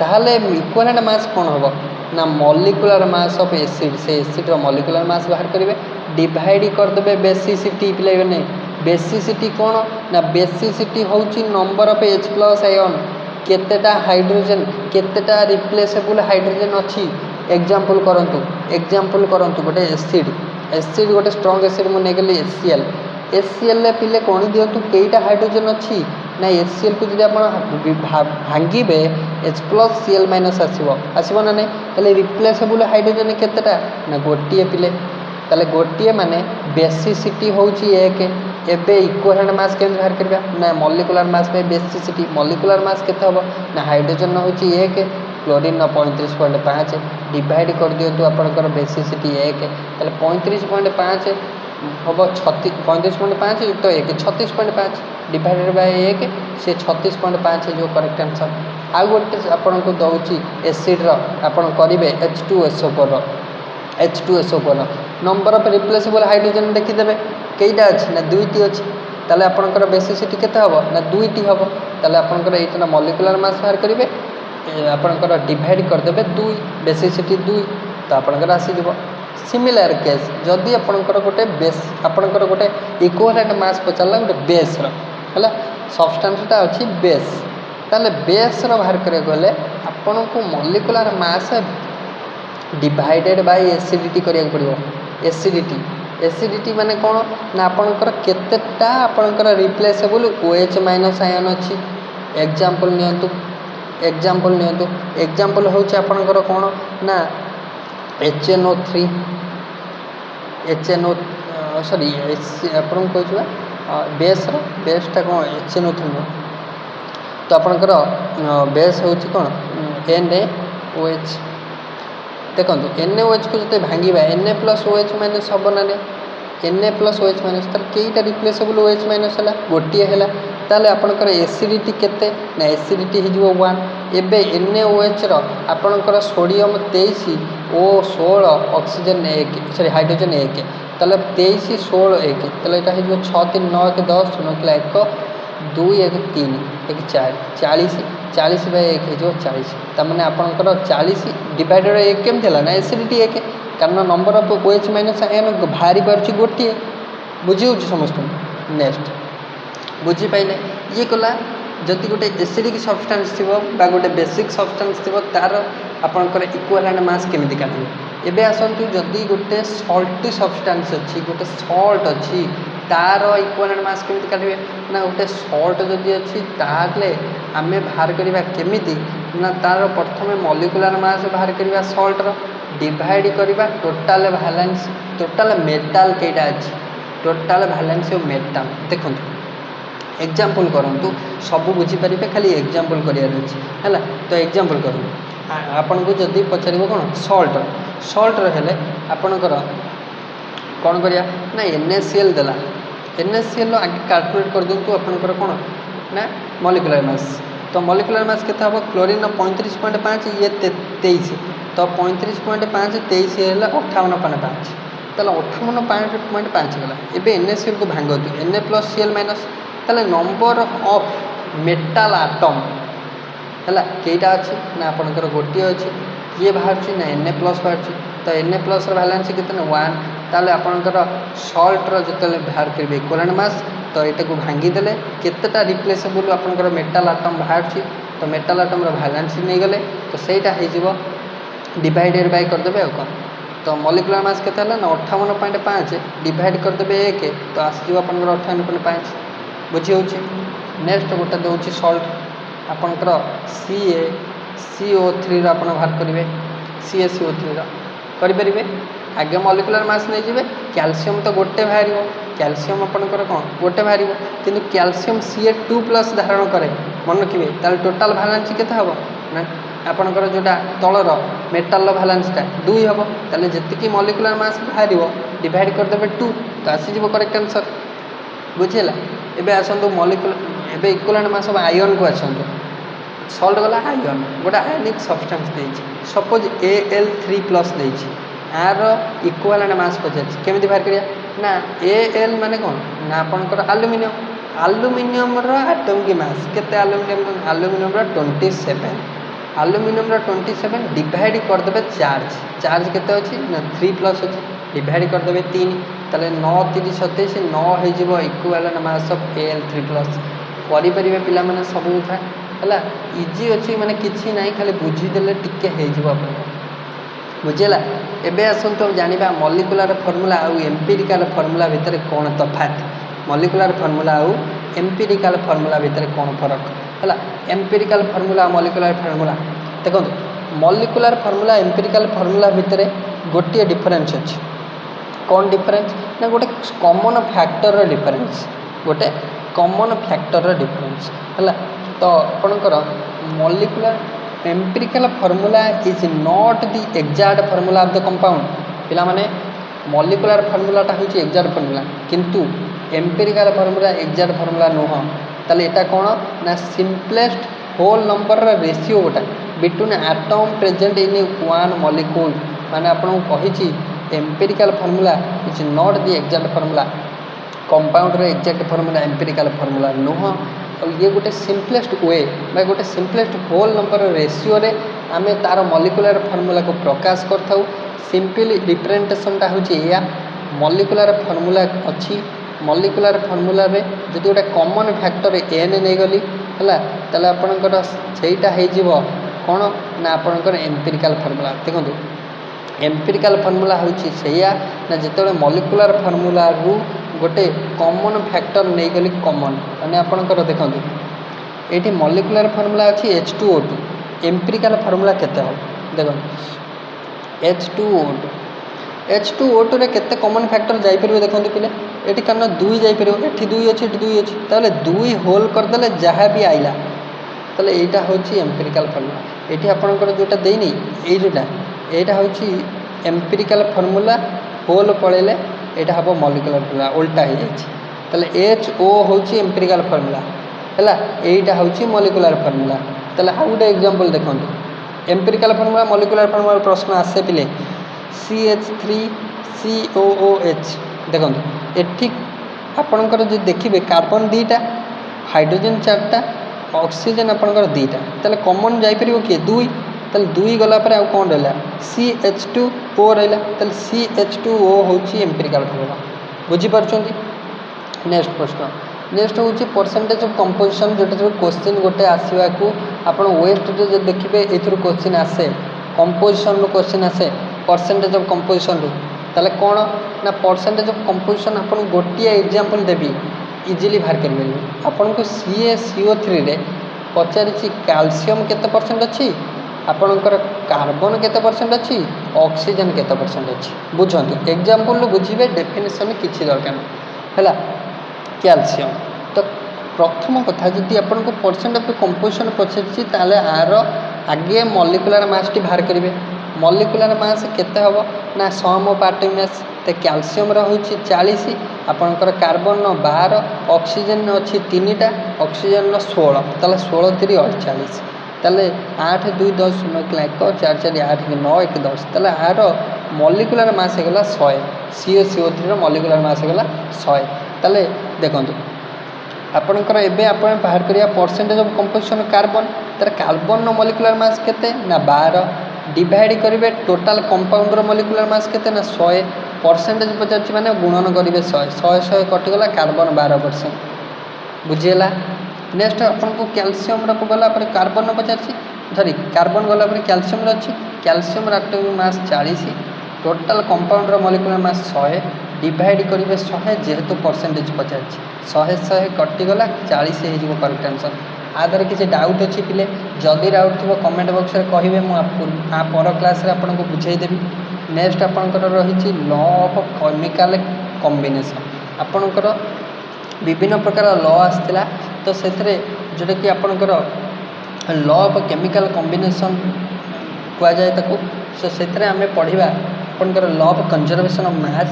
A: ताहले इक्विवेलेंट मास कोन होबो ना मॉलिक्यूलर मास ऑफ एसिड से एसिड रो मॉलिक्यूलर मास बाहर करिवे डिवाइड कर देबे बेसिसिटी पिले ने बेसिसिटी कोन ना बेसिसिटी होची नंबर ऑफ H+ आयन केतेटा हाइड्रोजन केतेटा रिप्लेसेबल हाइड्रोजन अछि। एग्जांपल करंतु गोटे एसिड गोटे स्ट्रांग एसिड मु नेगली HCl ले पिले कोन दियंतु केइटा हाइड्रोजन अछि ना HCl को जदि आपण भांगीबे H+Cl- आसीबो ना नै तले रिप्लेसेबल हाइड्रोजन केतेटा ना गोटिए पिले तले गोटिए माने बेसिसिटी होची 1 एबे इक्विवेलेंट मास के बाहर करबा ना मॉलिक्यूलर मास पे बेसिसिटी मॉलिक्यूलर मास केते होबो ना हाइड्रोजन होची 1 क्लोरीन 35.5 डिवाइड कर दियो तो आपनकर बेसिसिटी 1 तले 35.5 होबो 35.5 युक्त 1 36.5 डिवाइडेड बाय 1 से 36.5 जो करेक्ट आंसर। आ गोटे आपन को दउची एसिड रो आपन करिवे H2SO4 number of replaceable hydrogen देखि देबे केइटा अछि ना 2टी अछि ताले आपनकर बेसिसिटी केते होबो ना 2टी होबो ताले आपनकर एतना मॉलिक्यूलर मास बाहर करिवे आपनकर डिवाइड कर देबे 2 बेसिसिटी 2 तो आपनकर आसी जबो। सिमिलर केस जदी आपनकर गोटे बेस आपनकर गोटे इक्विवेलेंट मास पचला गोटे बेस रो हला सब्सटेंसटा अछि बेस ताले बेस रो बाहर करे गले आपन को molecular mass divided by acidity करिया पड़िबो। एसिडिटी माने कोन ना आपनकर केतेटा आपनकर रिप्लेसेबल OH- आयन अछि। एग्जांपल नियंतु एग्जांपल होछि आपनकर कोन ना HNO3 सॉरी आपन कहछुवा बेसटा कोन HNO3 तो आपनकर बेस होछि कोन NaOH देखो NaOH को जते भांगीबा Na+OH- हबो ना Na+OH- तर केइटा रिप्लेसेबल OH- हला गोटिए हला ताले आपनकर एसिडिटी केते ना एसिडिटी हि जो 1 एबे NaOH रो आपनकर sodium 23 O16 oxygen 1 sorry hydrogen 1 ताले 23 16 1 ताले एटा हि जो 6 3 9 1 10 9 1 2 1 3 1 4 40 बाय 1 है जो 40 तमने आपनकर 40 डिवाइडेड 1 केम देला ना एसिडिटी 1 कारण नंबर ऑफ OH- आयन भारी परछि गोटिए बुझिउ समस्त। नेक्स्ट बुझी पाइले ये कला जति गोटे एसिडिक सब्सटेंस थिबो बा गोटे बेसिक सब्सटेंस थिबो तार आपनकर इक्विवेलेंट मास केमिति काढिबे। एबे आसंतु जति गोटे सॉल्टी सब्सटेंस अछि गोटे सॉल्ट अछि तार इक्विवेलेंट मास केमिति काढिबे ना गोटे सॉल्ट जदि अछि ताले आमे बाहर करिबा केमिति ना तार प्रथमे मॉलिक्यूलर मास बाहर करिबा सॉल्ट रो डिवाइड करिबा टोटल वैलेंस टोटल मेटल केटा अछि टोटल वैलेंस ऑफ मेटल देखंतु एग्जांपल करंतु सब बुझी परिबे खाली एग्जांपल करियार अछि हैला। तो एग्जांपल करंतु आपन को जदी पचारिबो कोन सॉल्ट रहले आपनकर कौन करिया ना NaCl देला NaCl आगे कैलकुलेट कर दिंतु आपनकर कौन ना मॉलिक्यूलर मास तो मॉलिक्यूलर मास केते हबो क्लोरीन 35.5 ये 23 तो 35.5 23 है 58.5 ताले 58.5 गला एबे NaCl को भांगतु Na+Cl- ताले नंबर ऑफ मेटल आटम है कईटा अच्छी ना आपंकर गोटे अच्छी किए बाहर ना Na+ बाहर तो Na+ भैलेंसी के 1 ताले आपंकर सल्टर जो बाहर करेंगे इक्विवेलेंट मास तो यहाँ को भांगीदे केतेटा रिप्लेसेबल आपंकर मेटल आटम बाहर तो मेटल आटम भैलेंसी नहीं गले तो सहीटा हो डिवाइडेड बाय करदे कौन तो मॉलिक्यूलर मास के ना 58.5 डिवाइड करदे 1 तो आसो आपंकर 58.5 बुझी हो। नेक्स्ट गोटे दूसरी सल्ट आपंकर CaCO3 आप बाहर करेंगे CaCO3 करेंगे आगे मॉलिक्यूलर मास नहीं जाए कैल्शियम तो गोटे बाहर कैल्शियम आपंकर कौन गोटे बाहर किंतु कैल्शियम Ca2+ धारण करे मन रखिए ताल टोटाल भैलेंसी के हम ना आपंकर जोटा तलर मेटाल भैलेंसीटा 2 हम ताले जी मॉलिक्यूलर मास बाहर डिवाइड करदे 2 तो आसीज करेक्ट आंसर बुझेगा। एबे आसतु मॉलिक्यूलर एबे इक्विवेलेंट मास आयन को आसतु सल्ट गला आयन गोटे आयनिक सब्सटेंस देछि सपोज Al3+ देछि आर इक्विवेलेंट मास पचार केमिति बाहर करिया ना Al माने कौन ना आपनकर एल्युमिनियम एटॉमिक मास केते एल्युमिनियम 27 एल्युमिनियम 27 डिवाइड करदे चार्ज केते अछि ना 3+ अछि डिवाइड करदे 3 ताले 9 3 27 9 हो इक्विवेलेंट मास ऑफ Al3+ करेंगे पिला माने सब कथा है इजी अच्छी माने किसी ना खाली बुझीदे टिके हो बुझेगा। एबे आसतु जानिबा मॉलिक्यूलर फॉर्मूला आउ एम्पिरिकल फॉर्मूला भितर कौन तफात मॉलिक्यूलर फॉर्मूला आउ एम्पिरिकल फॉर्मूला भितर कौन फरक है एम्पिरिकल फॉर्मूला मॉलिक्यूलर फॉर्मूला देखो मॉलिक्यूलर फॉर्मूला एम्पिरिकल फॉर्मूला भितर गोटे डिफरेंस अच्छी कौन डिफरेंस ना गोटे कॉमन फैक्टर डिफरेंस गोटे कॉमन फैक्टर डिफरेंस है तो आपणकर molecular empirical formula is not the exact formula of the compound पिला माने मॉलिक्यूलर फॉर्मूलाटा होची एग्जैक्ट फॉर्मूला किंतु एम्पिरिकल फॉर्मूला एग्जैक्ट फॉर्मूला नुह ताले एटा कोन ना सिंपलेस्ट होल नंबर रेशियो गोटा between atom present in one molecule माने आपन कहिची empirical formula is not the exact formula compound रे एग्जैक्ट फॉर्मूला एम्पिरिकल फॉर्मूला नुह और ये गोटे सिंपलेस्ट वे बा गोटे सिंपलेस्ट होल नंबर रेशियो रे आमे तार मॉलिक्यूलर फॉर्मूला को प्रकाश करथाउ सिंपली रिप्रेजेंटेशनटा होची या मॉलिक्यूलर फॉर्मूला अच्छी मॉलिक्यूलर फॉर्मूला रे जदि गोटे कॉमन फैक्टर n नहीं गली है ताले आपनकर सेटा हे जीवो कोन ना आपनकर एम्पिरिकल फॉर्मूला देखो एम्पिरिकल फॉर्मूला होची सेया ना जेतेबे मॉलिक्यूलर फॉर्मूला रु गोटे कॉमन फैक्टर नहीं गली कॉमन माने आपनकर देखो ये मॉलिक्यूलर फॉर्मूला अच्छी H2O2 एम्पिरिकल फॉर्मूला केते हो देखो H2O2 रे केते कॉमन फैक्टर जाई परबे देखो पिले एटी कारण 2 जाई परबे एठी 2 अछि एठी 2 अछि ताले 2 होल कर देले जहा भी आइला ताले एटा होची एम्पिरिकल फॉर्मूला एठी आपनकर जोटा देइनी ए जोटा एटा होची एम्पिरिकल फॉर्मूला होल पळेले एटा हबो मॉलिक्यूलर फॉर्मूला उल्टा हो जाय ताले HO होची एम्पिरिकल फॉर्मूला हैला एटा होची मॉलिक्यूलर फॉर्मूला ताले आ गुटे एग्जांपल देखंतु एम्पिरिकल फॉर्मूला मॉलिक्यूलर फॉर्मूला प्रश्न आसे पिले CH3COOH देखंतु एठी आपनकर जे देखिबे कार्बन 2टा हाइड्रोजन 4टा ऑक्सीजन आपनकर 2टा ताले कॉमन जाई परिबो के 2 ताले 2 गला पर आ कोन रहला CH2O रहला ताले CH2O होची एम्पिरिकल फॉर्मूला बुझी परछंती। नेक्स्ट प्रश्न नेक्स्ट होची परसेंटेज ऑफ कंपोजिशन जोटा क्वेश्चन गोटे आसीबा को आपण वेस्ट जे देखिबे एथुर क्वेश्चन आसे कंपोजिशन रो क्वेश्चन आसे परसेंटेज ऑफ कंपोजिशन रो ताले कोन ना परसेंटेज ऑफ कंपोजिशन आपण गोटिया एग्जांपल देबी इजीली बाहर कर परिबे आपण को CaCO3 रे पचारिछि कैल्शियम केते परसेंट अछि आपणकर कार्बन केते परसेंट अछि ऑक्सीजन केते परसेंट अछि बुझंतु एग्जांपल बुझिबे डेफिनेशन किछि दरकार हैला कैल्शियम तो प्रथम कथा जदि आपन को परसेंट ऑफ कंपोजिशन पचारिछि ताले आर आगे मॉलिक्यूलर मास टी बाहर करिवे मॉलिक्यूलर मास केते हबो ना सम ऑफ एटॉमिक मास तो क्याल्सियम होची 40 आपणकर कार्बन 12 ऑक्सीजन अच्छी 3टा ऑक्सीजन 16 ताले 16 3 48 ताले 8 2 10 0 1 4 4 8 9 1 10 ताले आर मॉलिक्यूलर मास होगा 100 CO3 मॉलिक्यूलर मास होगा 100 ताले देखंतु आपणकर एबे आपण बाहर करिया परसेंटेज ऑफ कंपोजिशन कार्बन तर कार्बन मॉलिक्यूलर मास केते ना 12 डिवाइड करेंगे टोटाल कंपाउंडर मॉलिक्यूलर मास केते ना 100 परसेंटेज पचार माने गुणन करेंगे 100 100 कटिगला कार्बन 12% बुझीगला। नेक्स्ट आपन को कैल्शियम को गला पर कार्बन पचार सॉरी कार्बन गला पर कैल्शियम अच्छी calcium atomic mass 40 total compounder molecular mass 100 divide करेंगे 100 जेहेतु परसेंटेज पचार 100 कटिगला 40 हो करेक्ट आंसर। आधार किसी डाउट अच्छी पिले जदि डाउट थी कमेंट बॉक्स में कहे पर क्लास आपको बुझेदेवी। नेक्स्ट आपंकर रही लॉ ऑफ केमिकल कॉम्बिनेशन आपणकर विभिन्न प्रकार लॉ आसला तो से जोटा कि आपणकर लॉ ऑफ केमिकल कॉम्बिनेशन कहुए ताको से आम पढ़ा आपणकर law of conservation of mass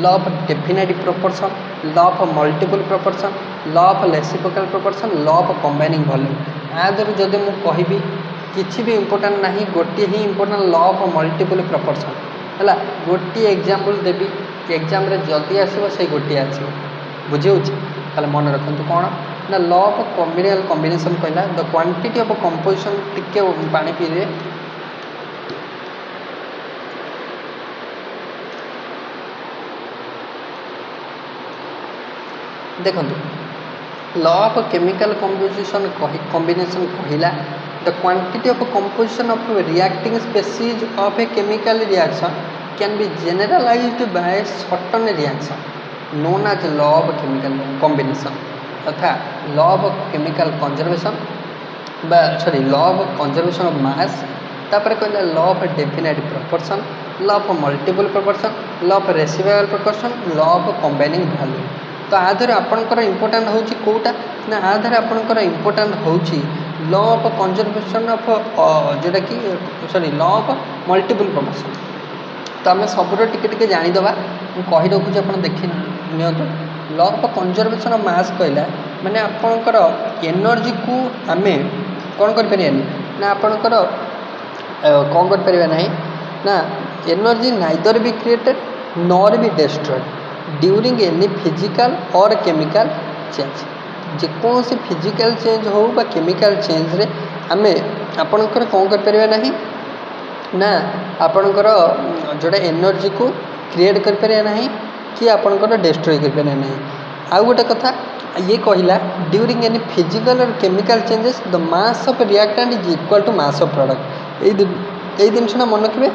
A: law of definite proportion law of multiple proportion law of reciprocal proportion law of combining volume आदर जदि मुझे कहि किसी भी इम्पोर्टाट ना गोटे ही important law of multiple proportion है गोटे एग्जांपल देवी एग्जाम जदि आसो से गोटे आसो बुझे मन रखु कौन ना लॉ ऑफ कॉम्बिनल कॉम्बिनेशन कहला द क्वांटिटी ऑफ कंपोजिशन टिके पानी पीए देखो law of chemical composition combination कहला the quantity of composition of reacting species of a chemical reaction can be generalized by certain reaction known as law of chemical combination तथा law of chemical conservation sorry law of conservation of mass तापर कहला law of definite proportion law of multiple proportion law of reciprocal proportion law of combining value. तो आधार आपणकर important हूँ कौटा ना आधार आपणकर important हूँ law of conservation of जोटा कि sorry law of multiple proportion. तो आम सबूर टिके जानीदे कही रखुच्छे आप देखी नियंतु law of conservation of mass कहला माने आपणकर एनर्जी को आम कौन करें ना आपणकर कौन कर ना energy neither be created nor be destroyed during any physical or chemical change जेकोसी physical change हो बा केमिकल चेंज रे आमे आपणकर कौन कर ना आपणकर जोड़ा एनर्जी को क्रिएट कर कि आपणकर डिस्ट्रॉय कर आउ गोटे कथा ये कहला during any physical or chemical changes the mass of reactant is equal to mass of product ये जिनसा मन रखिए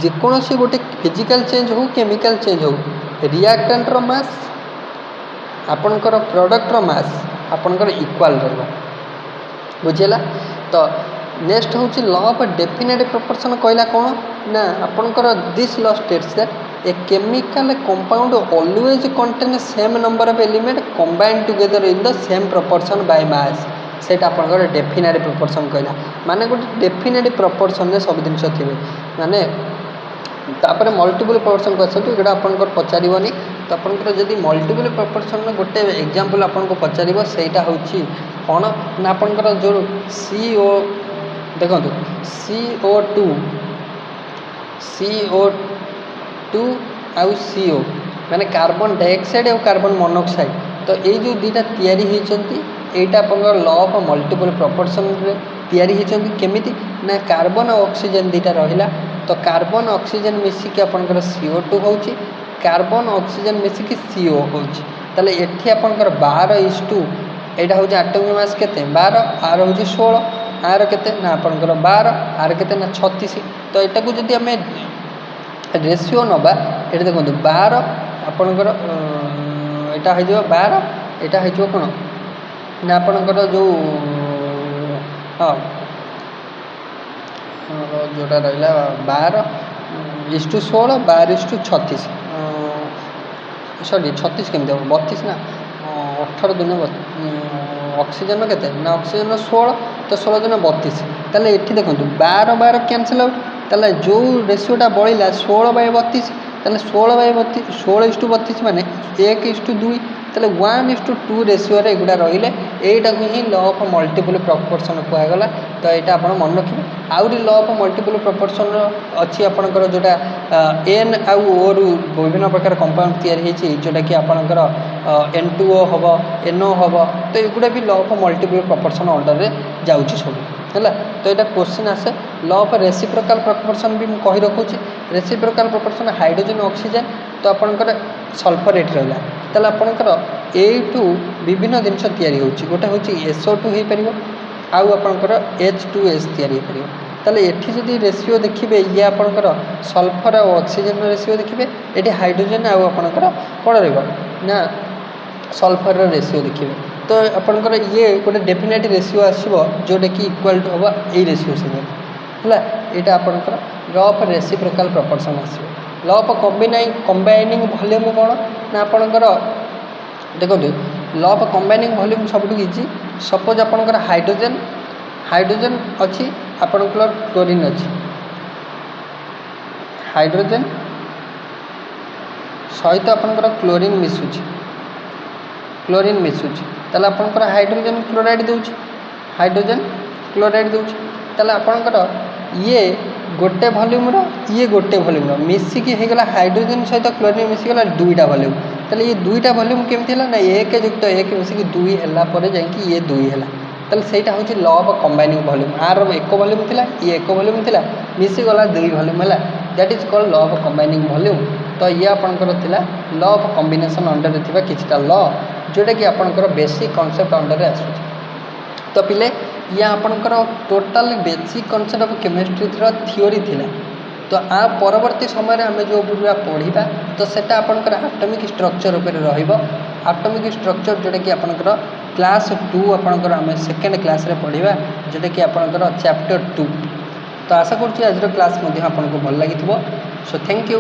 A: जेकोसी गोटे फिजिकल चेंज हो केमिकल चेंज हो रिएक्टेंट रो मास आपणकर प्रोडक्ट रो मास आपणकर इक्वल रहिबो बुझेला। तो नेक्स्ट हूँ लॉ ऑफ डेफिनेट प्रोपोर्शन कहला कौन ना आपणकर this law states that a chemical compound always contain same number of element combined together in the same proportion by mass सेटा आपणकर डेफिनेट प्रोपोर्शन कहला माने गोटे डेफिनेट प्रोपोर्शन में सब जिन थे माने तापर मल्टीपल प्रोपोर्शन को ये आपंकर पचारनी तो आपंकर जदि मल्टीपल प्रोपोर्शन गोटे एग्जांपल आपको पचार सेटा हूँ कौन ना आपंकर जो CO देखो CO2 आउ CO माने कार्बन डाइऑक्साइड और कार्बन मोनोक्साइड तो ये जो दुईटा तैयारी होती यहाँ आपंकर लॉ ऑफ मल्टीपल प्रोपोर्शन तैयारी होती केमिति ना कार्बन और ऑक्सीजन दुईटा रहिला तो कार्बन ऑक्सीजन मिसिक आपंकर CO2 होची कार्बन ऑक्सीजन मिसिक CO होची ताले एठी आपंकर 12:2 एटा होची एटॉमिक मास केते 12 आर होची 16 आर केते ना आपंकर 12 आर केते ना 36 तो एटा को जदी हमें रेशियो नबा एटा देखो 12 आपंकर एटा हो जो 12 एटा हो जो कोन ना आपंकर जो हाँ जोटा रहा 12:16 12:36 सॉरी 36 केमती हम 32 ना 18 दिन ऑक्सीजन केते ना ऑक्सीजन 16 तो 16 दिन 32 ताले एठी देखो 12 12 कैंसिल आउट ताले जो रेशियोटा बढ़ला 16/32 ताले 16/32 माने 1:2 ताले 1:2 रेशियो रे एगुडा रहिले एटा को ही लॉ ऑफ मल्टीपल प्रोपोर्शन कहगला। तो यहाँ आप मन रखिए आउरी लॉ ऑफ मल्टीपल प्रोपोर्शन अच्छी आपंकर जोटा एन आउ ओ रु विभिन्न प्रकार कंपाउंड तैयारी जोटा कि आपंकर N2O हम NO हम तो एगुड़ा भी law of multiple proportion under रे जाउची सब है। तो यहाँ क्वेश्चन आसे लॉ ऑफ रेसिप्रोकाल प्रोपोर्शन भी कही रखुची। रेसिप्रोकाल प्रोपोर्शन हाइड्रोजन ऑक्सीजन तो आपंकर सल्फरेट रहा ताले आपंकर एटू विभिन्न जिनस तैयारी होची गोटे हूँ SO2 हो पार आउ आपंकर H2S तैयारी हो पार। ताले एठी जदि रेशियो देखिए ये आपंकर सल्फर और ऑक्सीजन रेशियो देखिए ये हाइड्रोजन आउ आपंकर कौन रहा सल्फर रेशियो देखिए तो आपंकर ये गोटे डेफिनेट रेशियो आसो जोटा कि इक्वाल टू हम यही रेशियो से है। यहाँ आपंकर लॉ ऑफ रेसिप्रोकाल प्रोपोर्शन आसो। लॉ ऑफ कंबाइनिंग वॉल्यूम कौन ना आपंकर देखो लॉ ऑफ कंबाइनिंग वॉल्यूम सब इजी। सपोज आपंकर हाइड्रोजन अच्छी आपंकर क्लोरीन अच्छी हाइड्रोजन सहित आपंकर क्लोरीन मिसुची ताले आपंकर हाइड्रोजन क्लोराइड दूची ताले आपंकर ये गोटे वॉल्यूम ये गोटे वॉल्यूम मिसिकी होगला हाइड्रोजन सहित क्लोरीन मिसीगला दुईटा वॉल्यूम ताले ये दुईटा वॉल्यूम केमती ना 1 + 1 मिसिकी 2 है जाकि ये 2 है ताले सेटा हूँ लॉ ऑफ कंबाइनिंग वॉल्यूम आर एक वॉल्यूम थिला ये एक वॉल्यूम थिला मिसीगला 2 वॉल्यूम है that is called law of combining volume. तो ये आपंकर थिला लॉ ऑफ कॉम्बिनेशन अंडर थिबा किछटा लॉ जोटा कि आपंकर बेसिक कॉन्सेप्ट अंडर आसुची। तो पिले ये आपंकर total basic concept of chemistry theory थिला। तो आ परवर्ती समय आम जो पूरा पढ़ा तो सेटा आपंकर एटॉमिक स्ट्रक्चर उपर रहिबो। एटॉमिक स्ट्रक्चर जोटा कि आपंकर क्लास 2 आपंकर आम सेकेंड क्लास रे पढ़ा जोटा कि आपंकर चैप्टर 2। तो आशा करुँच आज क्लास आपको भल लगी। So thank you.